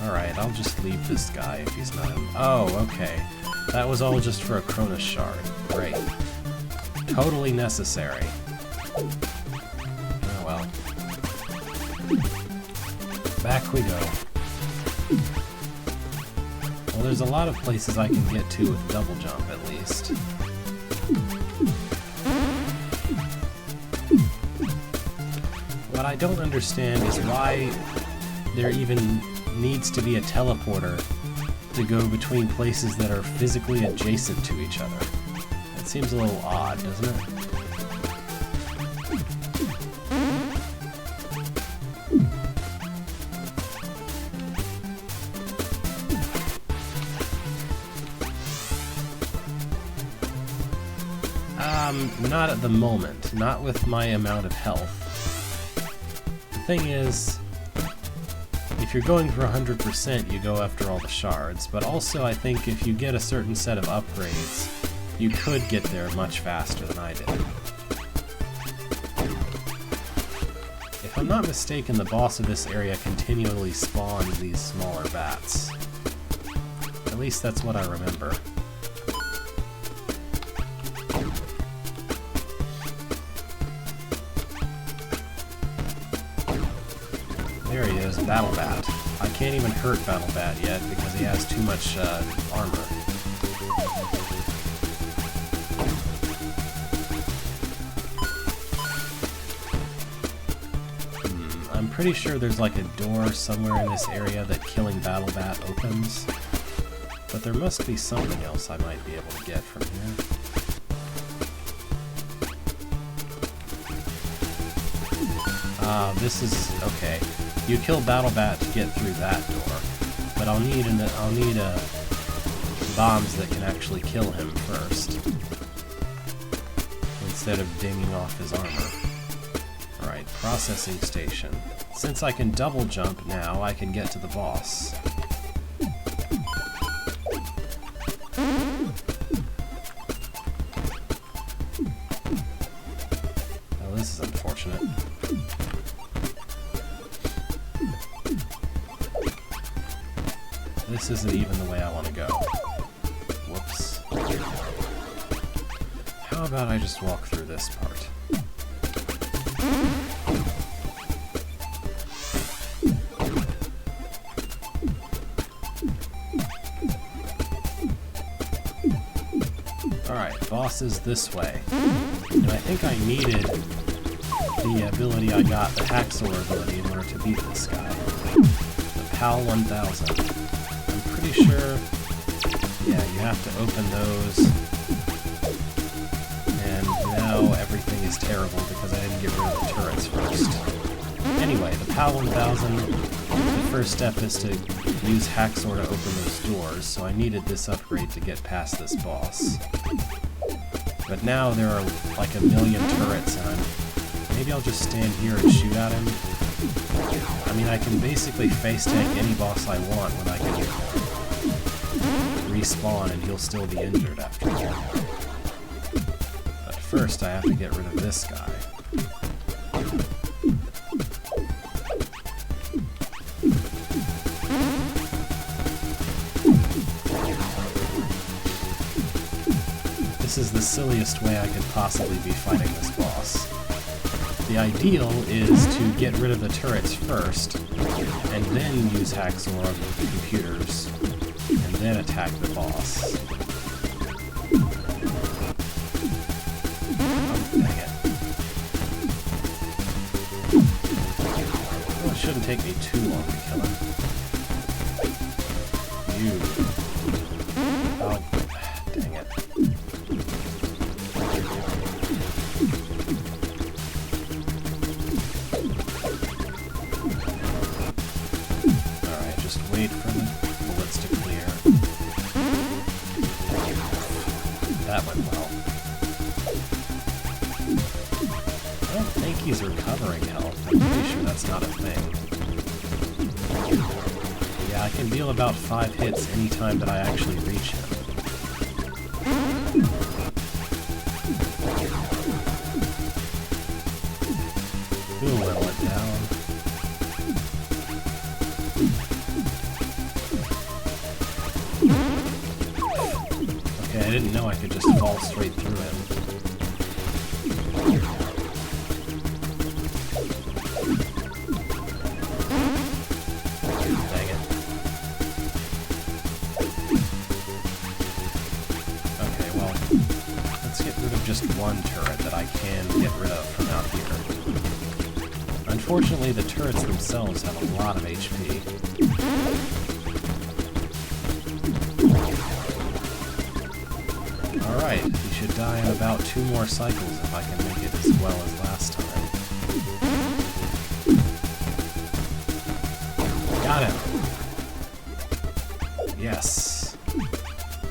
Alright, I'll just leave this guy if he's not in... Oh, okay. That was all just for a Cronus shard. Great. Totally necessary. Oh well. Back we go. Well, there's a lot of places I can get to with double jump, at least. What I don't understand is why there even needs to be a teleporter to go between places that are physically adjacent to each other. That seems a little odd, doesn't it? Not at the moment. Not with my amount of health. The thing is, if you're going for 100%, you go after all the shards, but also I think if you get a certain set of upgrades, you could get there much faster than I did. If I'm not mistaken, the boss of this area continually spawns these smaller bats. At least that's what I remember. There he is, Battle Bat. I can't even hurt Battle Bat yet because he has too much armor. I'm pretty sure there's like a door somewhere in this area that killing Battle Bat opens. But there must be something else I might be able to get from here. This is okay. You kill Battle Bat to get through that door, but I'll need bombs that can actually kill him first. Let's instead of dinging off his armor. Alright, processing station. Since I can double jump now, I can get to the boss. Oh, this is unfortunate. This isn't even the way I want to go. Whoops. How about I just walk through this part? Alright, boss is this way. And I think I needed the ability I got, the Hacksaw ability, in order to beat this guy. The PAL 1000. I'm pretty sure, yeah, you have to open those. And now everything is terrible because I didn't get rid of the turrets first. Anyway, the PAL 1000, the first step is to use Hacksaw to open those doors, so I needed this upgrade to get past this boss. But now there are like a million turrets, and maybe I'll just stand here and shoot at him. I mean, I can basically face tank any boss I want when I can respawn, and he'll still be injured after all. But first I have to get rid of this guy. This is the silliest way I could possibly be fighting this boss. The ideal is to get rid of the turrets first, and then use Hacksaw on the computers, and then attack the boss. Oh, dang it. Well, it shouldn't take me too long to kill him. You. Oh, dang it. Wait for the bullets to clear. That went well. I don't think he's recovering health. I'm pretty sure that's not a thing. Yeah, I can deal about 5 hits anytime that I actually reach him. Ooh, I went down. I didn't know I could just fall straight through him. Dang it. Okay, well, let's get rid of just one turret that I can get rid of from out here. Unfortunately, the turrets themselves have a lot of HP. Alright, he should die in about 2 more cycles if I can make it as well as last time. Got him! Yes.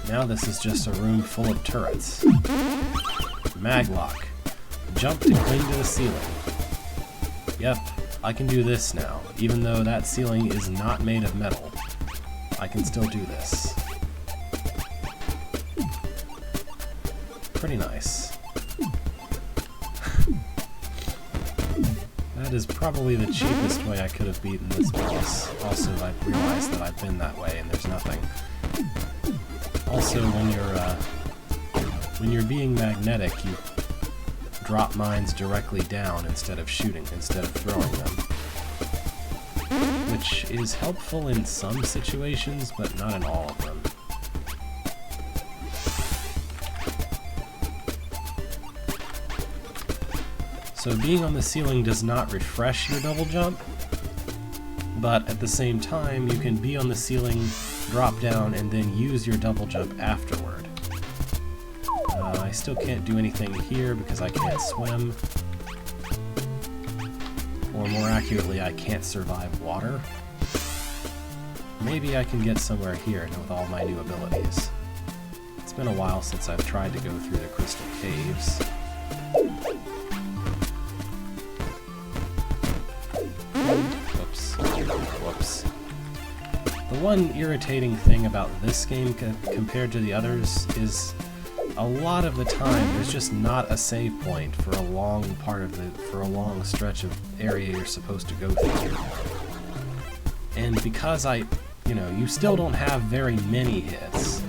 Now this is just a room full of turrets. Maglock. Jump to cling to the ceiling. Yep, I can do this now. Even though that ceiling is not made of metal, I can still do this. Pretty nice. That is probably the cheapest way I could have beaten this boss. Also, I've realized that I've been that way and there's nothing. Also, when you're being magnetic, you drop mines directly down instead of throwing them. Which is helpful in some situations, but not in all of them. So being on the ceiling does not refresh your double jump, but at the same time you can be on the ceiling, drop down, and then use your double jump afterward. I still can't do anything here because I can't swim. Or more accurately, I can't survive water. Maybe I can get somewhere here with all my new abilities. It's been a while since I've tried to go through the crystal caves. Whoops. The one irritating thing about this game compared to the others is a lot of the time there's just not a save point for a long stretch of area you're supposed to go through. And because you still don't have very many hits,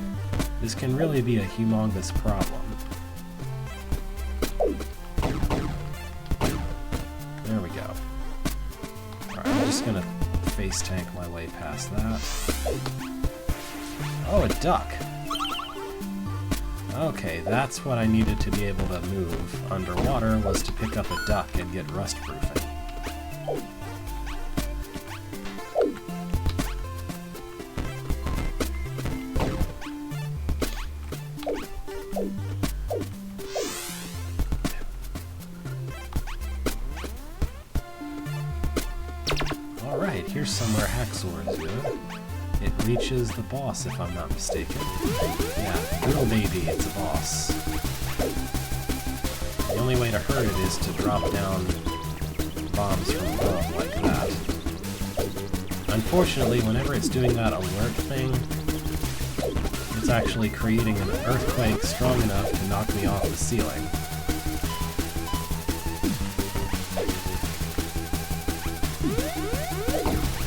this can really be a humongous problem. There we go. Alright, I'm just gonna face tank my way past that. Oh, a duck! Okay, that's what I needed to be able to move underwater, was to pick up a duck and get rust proofing. Alright, here's somewhere Haxor is good. It reaches the boss, if I'm not mistaken. Yeah, little baby, it's a boss. The only way to hurt it is to drop down bombs from above like that. Unfortunately, whenever it's doing that alert thing, it's actually creating an earthquake strong enough to knock me off the ceiling.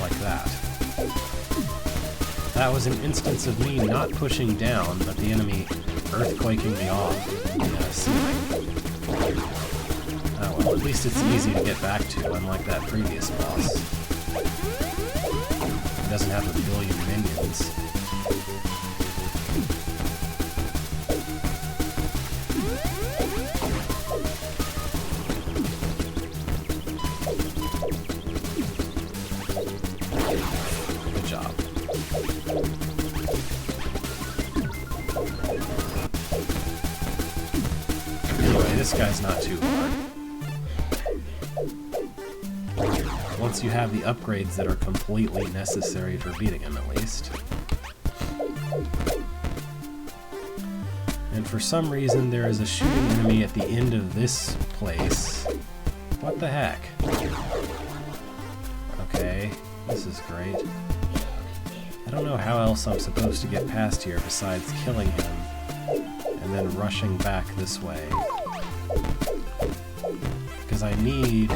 Like that. That was an instance of me not pushing down, but the enemy earthquaking me off the ceiling. Oh well, at least it's easy to get back to, unlike that previous boss. It doesn't have a billion minions. Good job. Anyway, this guy's not too hard. Once you have the upgrades that are completely necessary for beating him, at least. And for some reason, there is a shooting enemy at the end of this place. What the heck? Okay, this is great. I don't know how else I'm supposed to get past here besides killing him and then rushing back this way. Because I need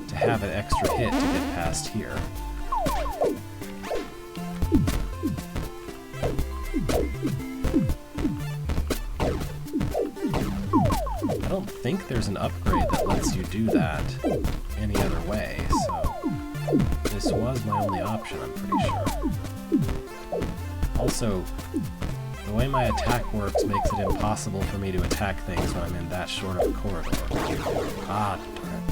to have an extra hit to get past here. I don't think there's an upgrade that lets you do that any other way, so this was my only option, I'm pretty sure. Also, the way my attack works makes it impossible for me to attack things when I'm in that short of a corridor. Ah, darn it.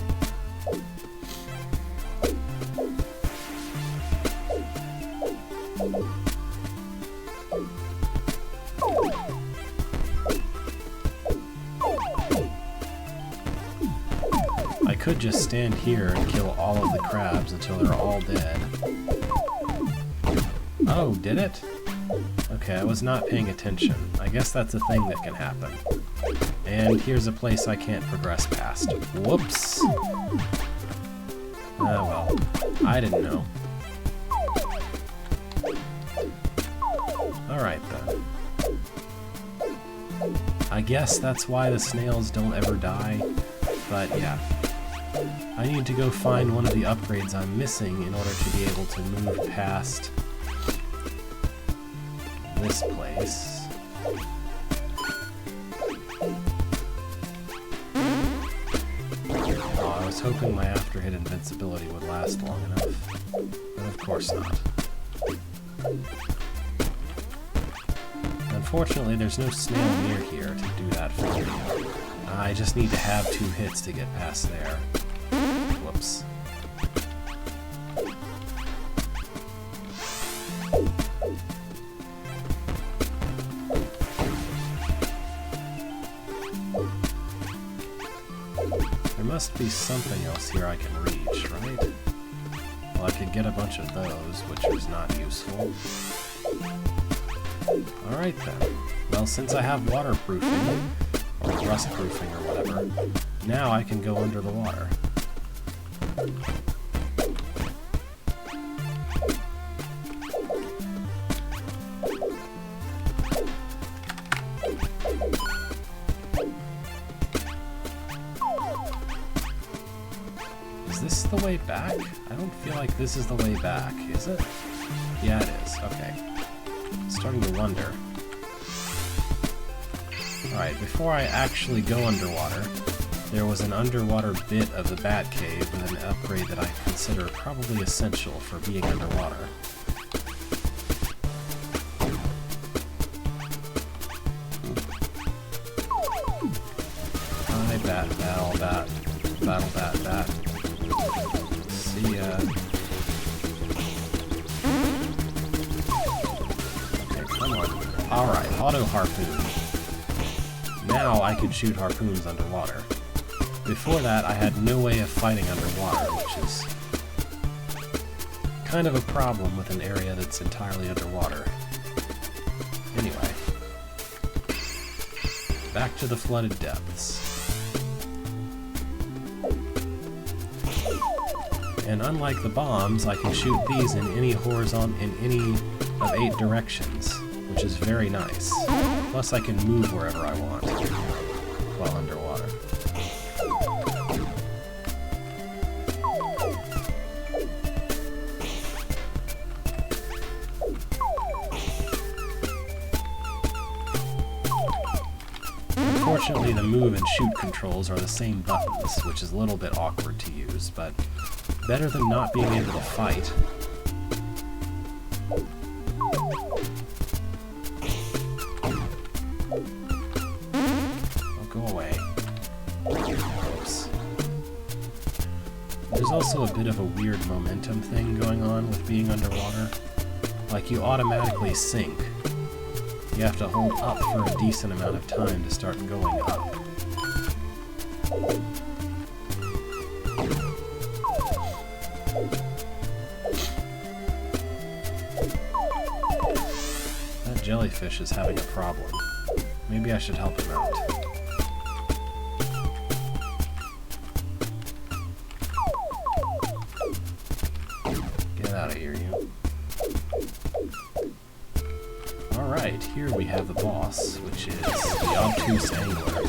I could just stand here and kill all of the crabs until they're all dead. Oh, did it? Okay, I was not paying attention. I guess that's a thing that can happen. And here's a place I can't progress past. Whoops! Ah, well. I didn't know. Alright then. I guess that's why the snails don't ever die, but yeah. I need to go find one of the upgrades I'm missing in order to be able to move past this place. Oh, I was hoping my after-hit invincibility would last long enough, but of course not. Unfortunately, there's no snail near here to do that for me. I just need to have 2 hits to get past there. Whoops. There must be something else here I can reach, right? Well, I could get a bunch of those, which is not useful. Alright then. Well, since I have waterproofing, or rustproofing or whatever, now I can go under the water. the way back? I don't feel like this is the way back, is it? Yeah, it is. Okay. Starting to wonder. Alright, before I actually go underwater, there was an underwater bit of the Bat Cave with an upgrade that I consider probably essential for being underwater. Hi, bat, battle, bat. Battle, bat, bat. See ya. Okay, come on. Alright, auto harpoon. Now I can shoot harpoons underwater. Before that, I had no way of fighting underwater, which is kind of a problem with an area that's entirely underwater. Anyway. Back to the flooded depths. And unlike the bombs, I can shoot these in any of 8 directions, which is very nice. Plus I can move wherever I want while underwater. Unfortunately, the move and shoot controls are the same buttons, which is a little bit awkward to use, but better than not being able to fight. Oh, go away. Oops. There's also a bit of a weird momentum thing going on with being underwater. Like, you automatically sink. You have to hold up for a decent amount of time to start going up. That jellyfish is having a problem. Maybe I should help him out. Get out of here, you. Alright, here we have the boss, which is the obtuse angler.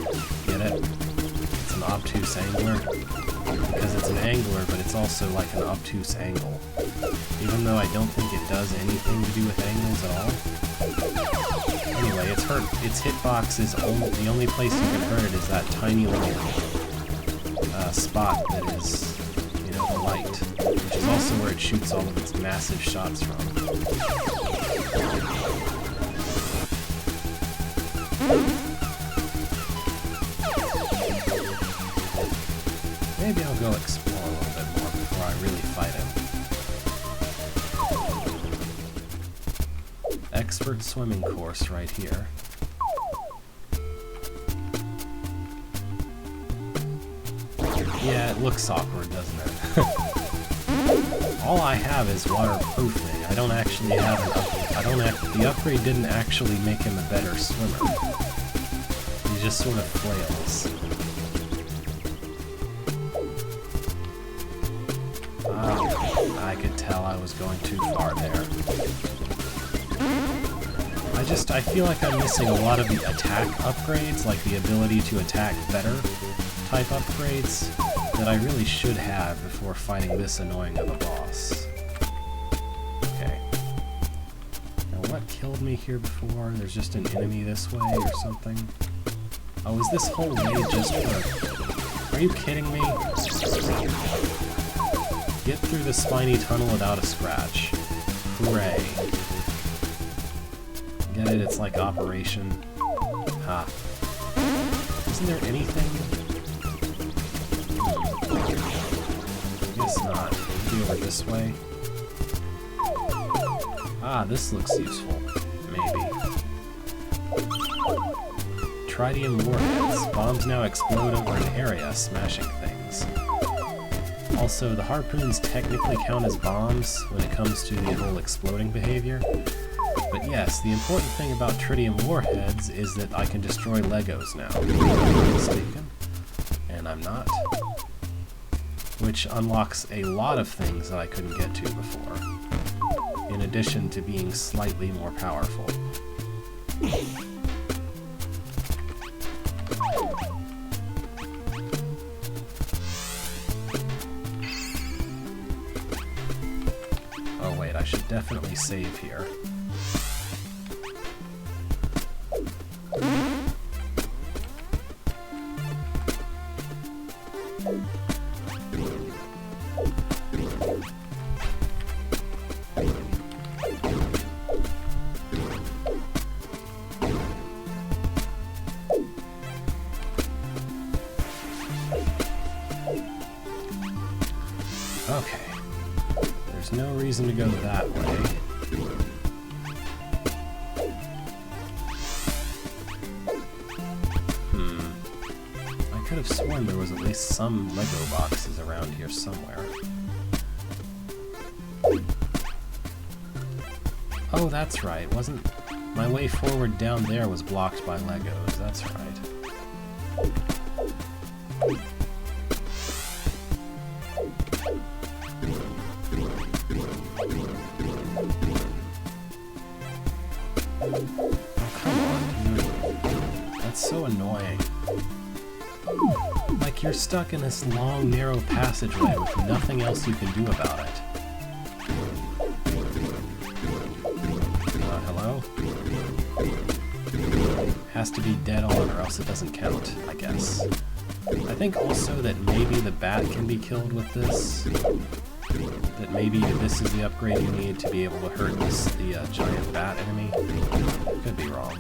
Get it? It's an obtuse angler because it's an angler, but it's also like an obtuse angle. Even though I don't think it does anything to do with angles at all. Anyway, its hitbox is the only place you can hurt it is that tiny little spot that is, you know, the light, which is also where it shoots all of its massive shots from. Maybe I'll go explore a little bit more before I really fight him. Expert swimming course right here. Yeah, it looks awkward, doesn't it? All I have is waterproofing. I don't actually have an upgrade. The upgrade didn't actually make him a better swimmer. He just sort of flails. I could tell I was going too far there. I feel like I'm missing a lot of the attack upgrades, like the ability to attack better type upgrades, that I really should have before fighting this annoying of a boss. Okay. Now what killed me here before? There's just an enemy this way or something? Oh, is this whole way just for... Are you kidding me? Get through the spiny tunnel without a scratch. Hooray. Get it? It's like Operation... Ha. Isn't there anything? I guess not. Maybe over this way? Ah, this looks useful. Maybe. Tritium warheads. Bombs now explode over an area, smashing things. Also, the harpoons technically count as bombs when it comes to the whole exploding behavior. But yes, the important thing about tritium warheads is that I can destroy Legos now. Mistaken. And I'm not. Which unlocks a lot of things that I couldn't get to before. In addition to being slightly more powerful. Oh wait, I should definitely save here. Okay. There's no reason to go that way. I could have sworn there was at least some Lego boxes around here somewhere. Oh, that's right. Wasn't... My way forward down there was blocked by Legos. That's right. Oh, come on, dude. That's so annoying. Like, you're stuck in this long, narrow passageway with nothing else you can do about it. Hello? Has to be dead on or else it doesn't count, I guess. I think also that maybe the bat can be killed with this. That maybe this is the upgrade you need to be able to hurt the giant bat enemy. Could be wrong.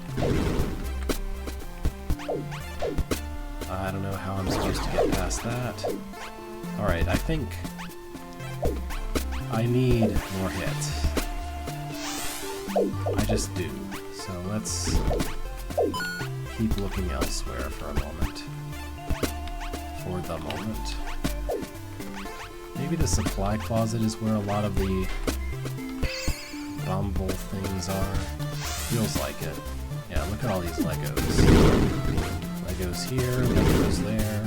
I don't know how I'm supposed to get past that. Alright, I think I need more hits. I just do. So let's keep looking elsewhere for a moment. For the moment. Maybe the supply closet is where a lot of the bumble things are. Feels like it. Yeah, look at all these Legos. Legos here, Legos there.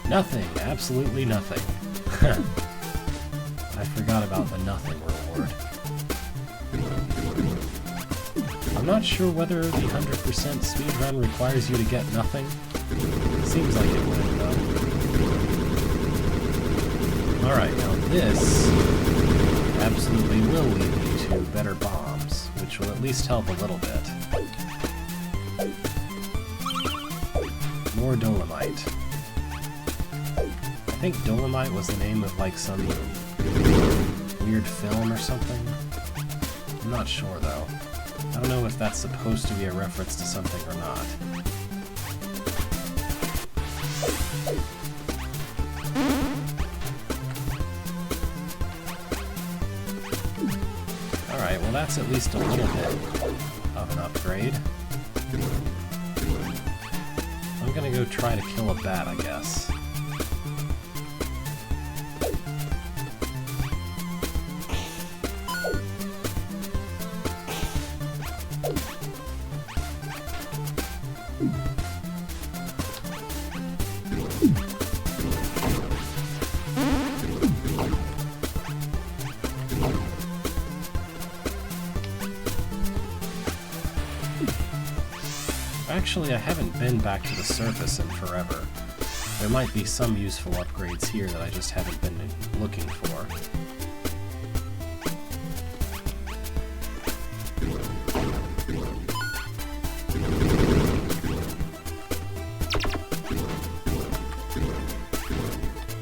Nothing. Absolutely nothing. I forgot about the nothing reward. I'm not sure whether the 100% speedrun requires you to get nothing. Seems like it would, though. Alright, now this absolutely will lead me to better bombs, which will at least help a little bit. More dolomite. I think dolomite was the name of, like, some weird film or something. I'm not sure, though. I don't know if that's supposed to be a reference to something or not. Alright, well that's at least a little bit of an upgrade. I'm gonna go try to kill a bat, I guess. Actually, I haven't been back to the surface in forever. There might be some useful upgrades here that I just haven't been looking for.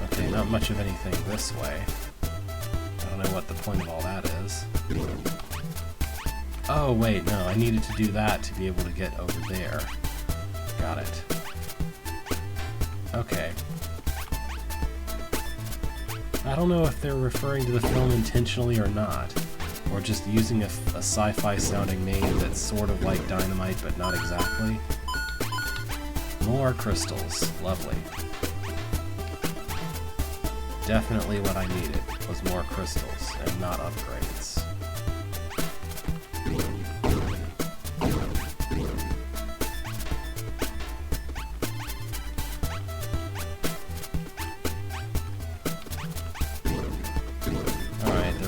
Okay, not much of anything this way. I don't know what the point of all that is. Oh, wait, no, I needed to do that to be able to get over there. Got it. Okay. I don't know if they're referring to the film intentionally or not, or just using a sci-fi sounding name that's sort of like Dynamite, but not exactly. More crystals. Lovely. Definitely what I needed was more crystals, and not upgrades.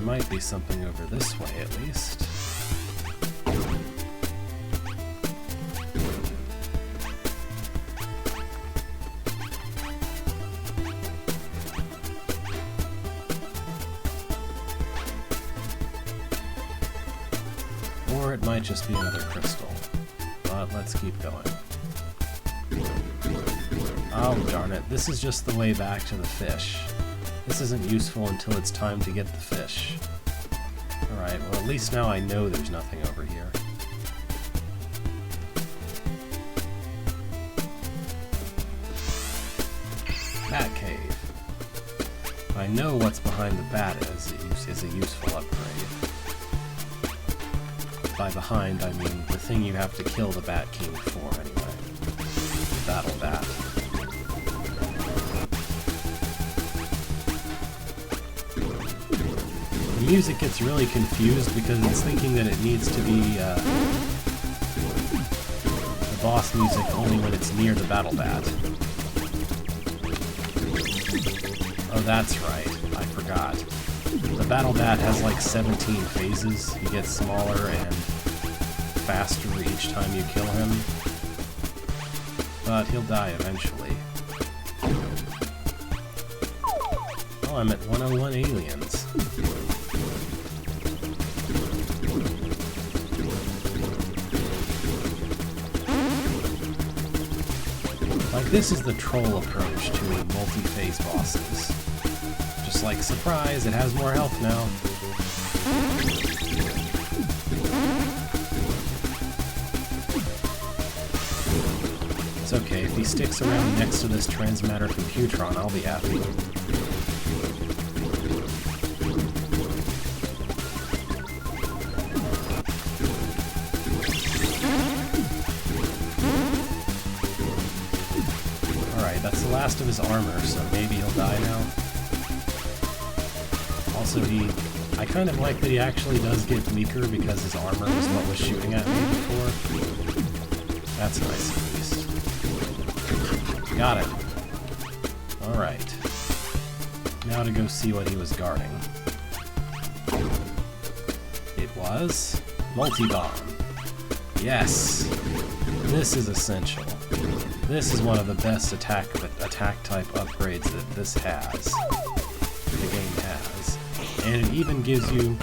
might be something over this way at least. Or it might just be another crystal. But let's keep going. Oh darn it, this is just the way back to the fish. This isn't useful until it's time to get the fish. Alright, well at least now I know there's nothing over here. Bat cave. I know what's behind the bat is a useful upgrade. By behind, I mean the thing you have to kill the Bat King for, anyway. The Battle Bat. The music gets really confused because it's thinking that it needs to be the boss music only when it's near the Battle Bat. Oh, that's right. I forgot. The Battle Bat has like 17 phases. He gets smaller and faster each time you kill him. But he'll die eventually. Oh, I'm at 101 aliens. Like, this is the troll approach to multi-phase bosses. Just like, surprise, it has more health now. It's okay, if he sticks around next to this transmatter computron, I'll be happy. Alright, that's the last of his armor, so maybe he'll die now. Also, I kind of like that he actually does get weaker because his armor is what was shooting at me before. That's nice, at least. Got it. Alright. Now to go see what he was guarding. It was multi-bomb. Yes! This is essential. This is one of the best attack type upgrades that this has. The game has. And it even gives you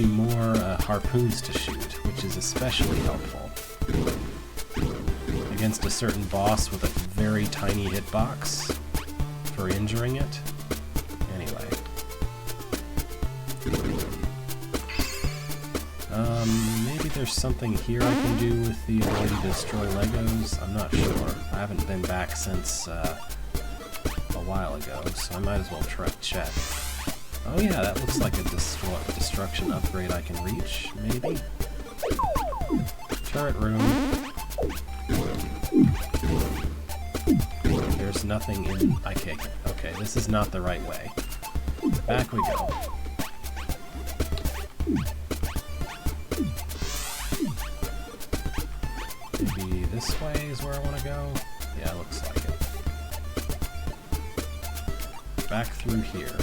more harpoons to shoot, which is especially helpful against a certain boss with a very tiny hitbox for injuring it. Anyway. Maybe there's something here I can do with the ability to destroy Legos. I'm not sure. I haven't been back since a while ago, so I might as well check. Oh yeah, that looks like a destruction upgrade I can reach, maybe? Turret room. There's nothing in... Okay, this is not the right way. Back we go. Maybe this way is where I want to go? Yeah, looks like it. Back through here.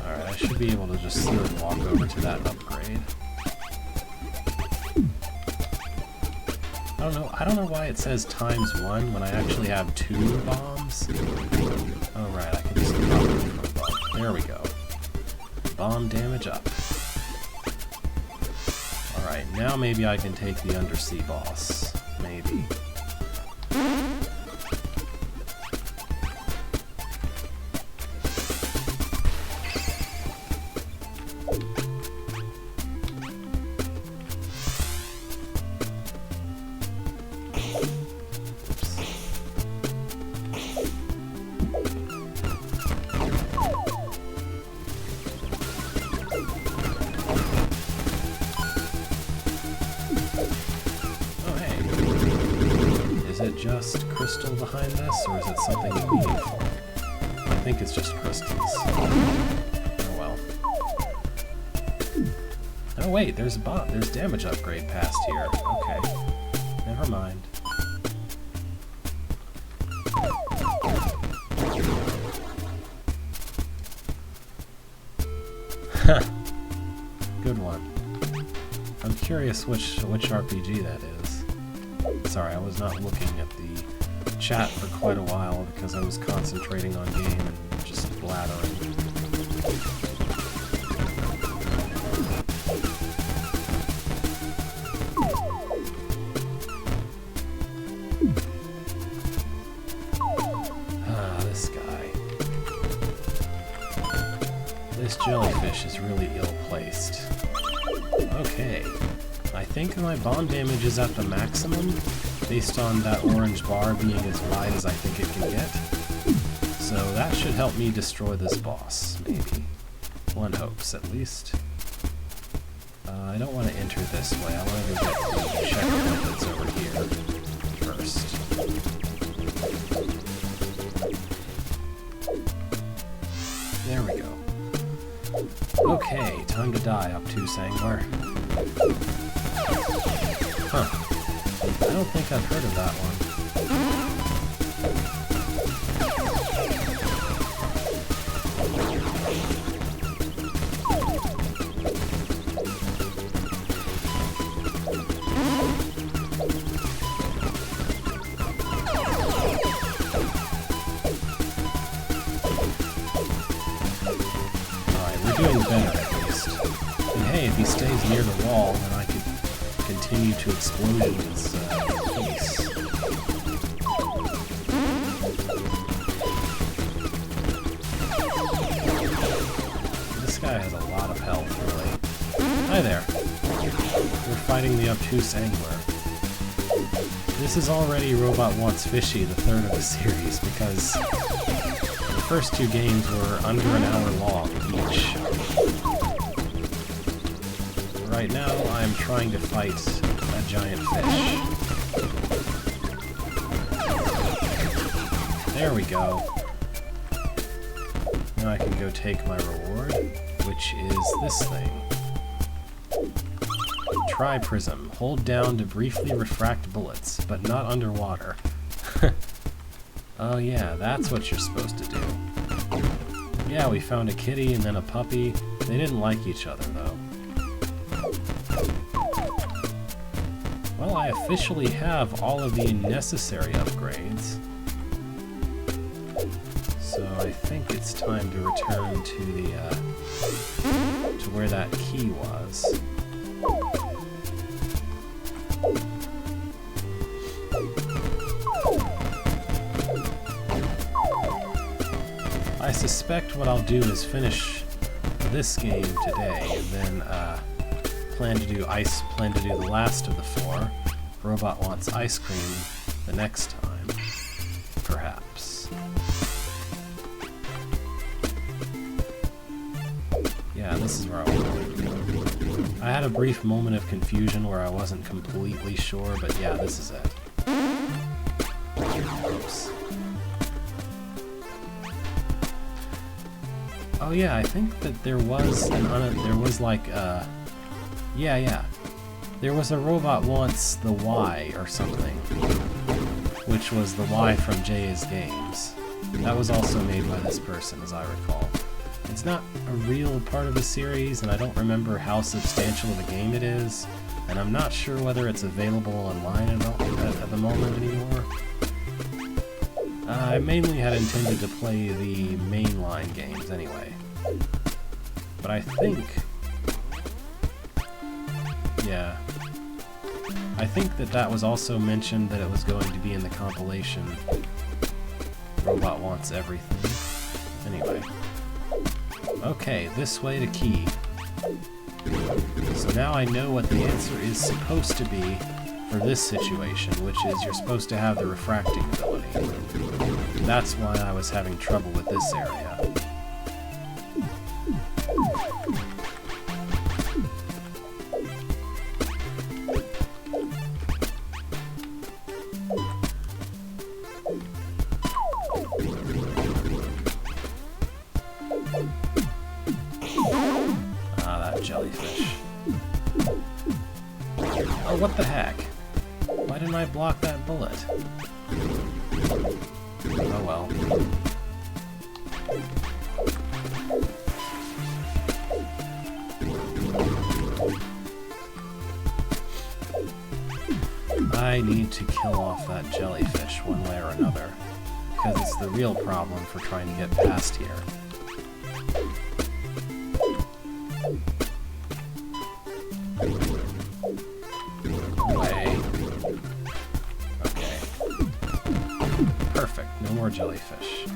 Alright, I should be able to just slowly walk over to that upgrade. I don't know why it says ×1 when I actually have 2 bombs. Oh right, I can just drop it from above. There we go. Bomb damage up. Alright, now maybe I can take the undersea boss. Maybe. Is it just crystal behind this, or is it something meaningful? I think it's just crystals. Oh well. Oh wait, there's damage upgrade past here. Okay. Never mind. good one. I'm curious which RPG that is. Sorry, I was not looking at the chat for quite a while because I was concentrating on game and just blathering. This guy. This jellyfish is really ill-placed. Okay. I think my bond damage is at the maximum, based on that orange bar being as wide as I think it can get. So that should help me destroy this boss, maybe. One hopes, at least. I don't want to enter this way. I want to go get the checkpoint that's over here first. There we go. Okay, time to die, obtuse angler. Huh. I don't think I've heard of that one. Alright, we're doing better at least. And hey, if he stays near the wall, then I could continue to explosion his face. This guy has a lot of health, really. Hi there. We're fighting the obtuse angler. This is already Robot Wants Fishy, the third of the series, because the first two games were under an hour long each. Right now, I'm trying to fight a giant fish. There we go. Now I can go take my reward, which is this thing. Try Prism. Hold down to briefly refract bullets, but not underwater. Oh yeah, that's what you're supposed to do. Yeah, we found a kitty and then a puppy. They didn't like each other, though. Well, I officially have all of the necessary upgrades. So I think it's time to return to the, to where that key was. I suspect what I'll do is finish this game today, and then plan to do the last of the 4. Robot Wants Ice Cream the next time, perhaps. Yeah, this is where I want to go. I had a brief moment of confusion where I wasn't completely sure, but yeah, this is it. Oops. Oh yeah, I think that there was there was a Robot Wants the Y or something, which was the Y from Jay's Games. That was also made by this person, as I recall. It's not a real part of the series, and I don't remember how substantial of a game it is, and I'm not sure whether it's available online at the moment anymore. I mainly had intended to play the mainline games anyway. But I think... yeah. I think that was also mentioned that it was going to be in the compilation Robot Wants Everything. Anyway. Okay, this way to key. So now I know what the answer is supposed to be for this situation, which is you're supposed to have the refracting ability. That's why I was having trouble with this area. Ah, that jellyfish. Oh, what the heck? Why didn't I block that bullet? Oh well. I need to kill off that jellyfish one way or another, because it's the real problem for trying to get past here. Away. Okay. Perfect. No more jellyfish.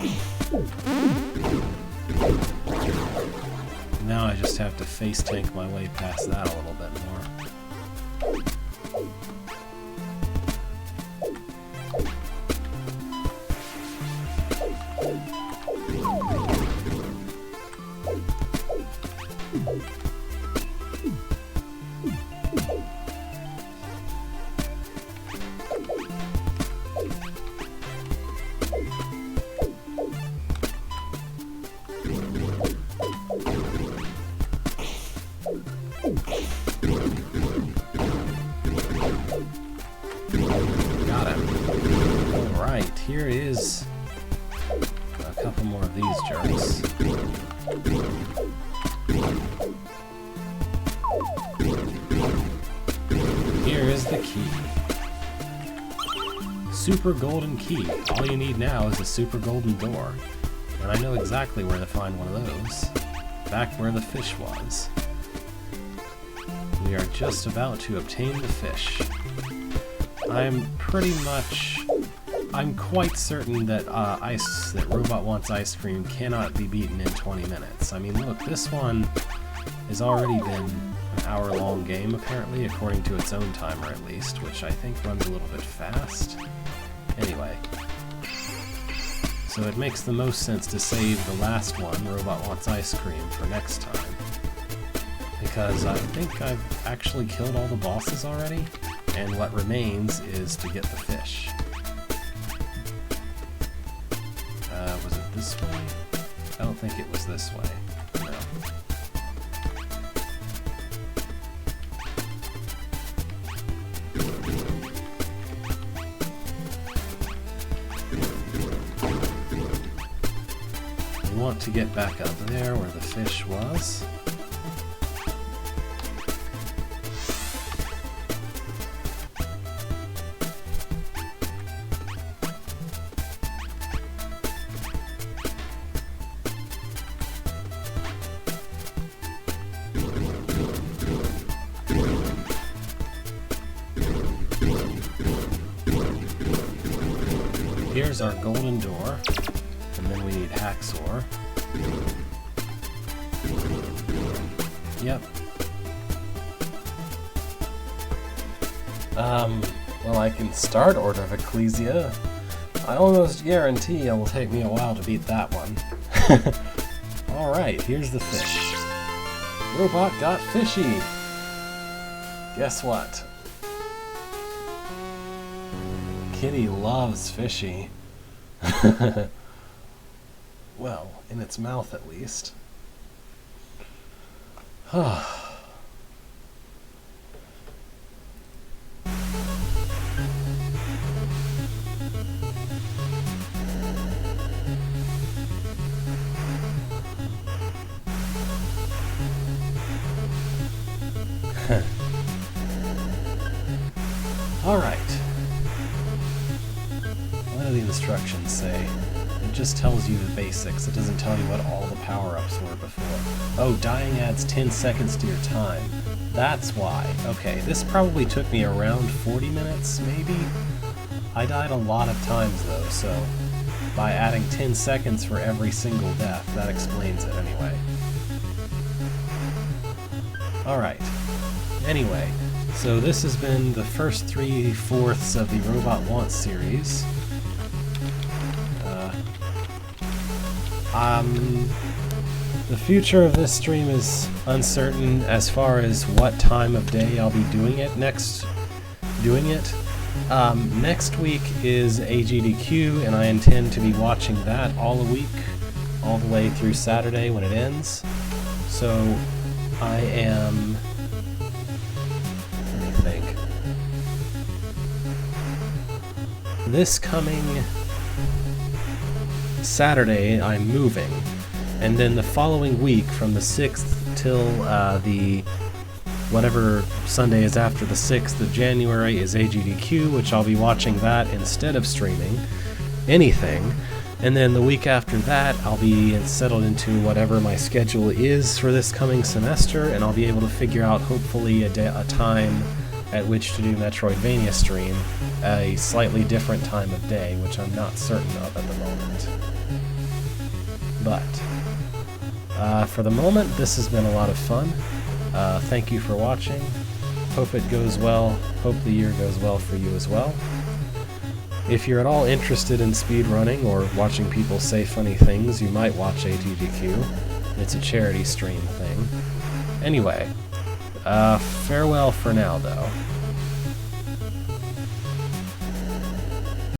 Now I just have to face tank my way past that a little bit more. Got him. Alright, here is a couple more of these jerks. Here is the key. Super golden key. All you need now is a super golden door. And I know exactly where to find one of those. Back where the fish was. We are just about to obtain the fish. I'm quite certain that that Robot Wants Ice Cream cannot be beaten in 20 minutes. I mean, look, this one has already been an hour-long game, apparently, according to its own timer at least, which I think runs a little bit fast. Anyway. So it makes the most sense to save the last one, Robot Wants Ice Cream, for next time. Because I think I've actually killed all the bosses already, and what remains is to get the fish. Was it this way? I don't think it was this way. No. We want to get back up there where the fish was. Here's our golden door, and then we need hacksaw. Yep. Well, I can start Order of Ecclesia. I almost guarantee it will take me a while to beat that one. Alright, here's the fish. Robot got fishy! Guess what? Kitty loves fishy. Well, in its mouth at least. Alright. What do the instructions say? It just tells you the basics. It doesn't tell you what all the power-ups were before. Oh, dying adds 10 seconds to your time. That's why. Okay, this probably took me around 40 minutes, maybe? I died a lot of times, though, so by adding 10 seconds for every single death, that explains it anyway. Alright. Anyway, so this has been the first 3/4 of the Robot Wants series. The future of this stream is uncertain as far as what time of day I'll be doing it next. Next week is AGDQ, and I intend to be watching that all week, all the way through Saturday when it ends. So I am... let me think. This coming Saturday, I'm moving, and then the following week, from the 6th till the Whatever Sunday is after the 6th of January is AGDQ, which I'll be watching that instead of streaming anything. And then the week after that, I'll be settled into whatever my schedule is for this coming semester, and I'll be able to figure out, hopefully, a time at which to do Metroidvania stream, a slightly different time of day, which I'm not certain of at the moment. But, for the moment, this has been a lot of fun. Thank you for watching. Hope it goes well. Hope the year goes well for you as well. If you're at all interested in speedrunning or watching people say funny things, you might watch AGDQ. It's a charity stream thing. Anyway, farewell for now, though.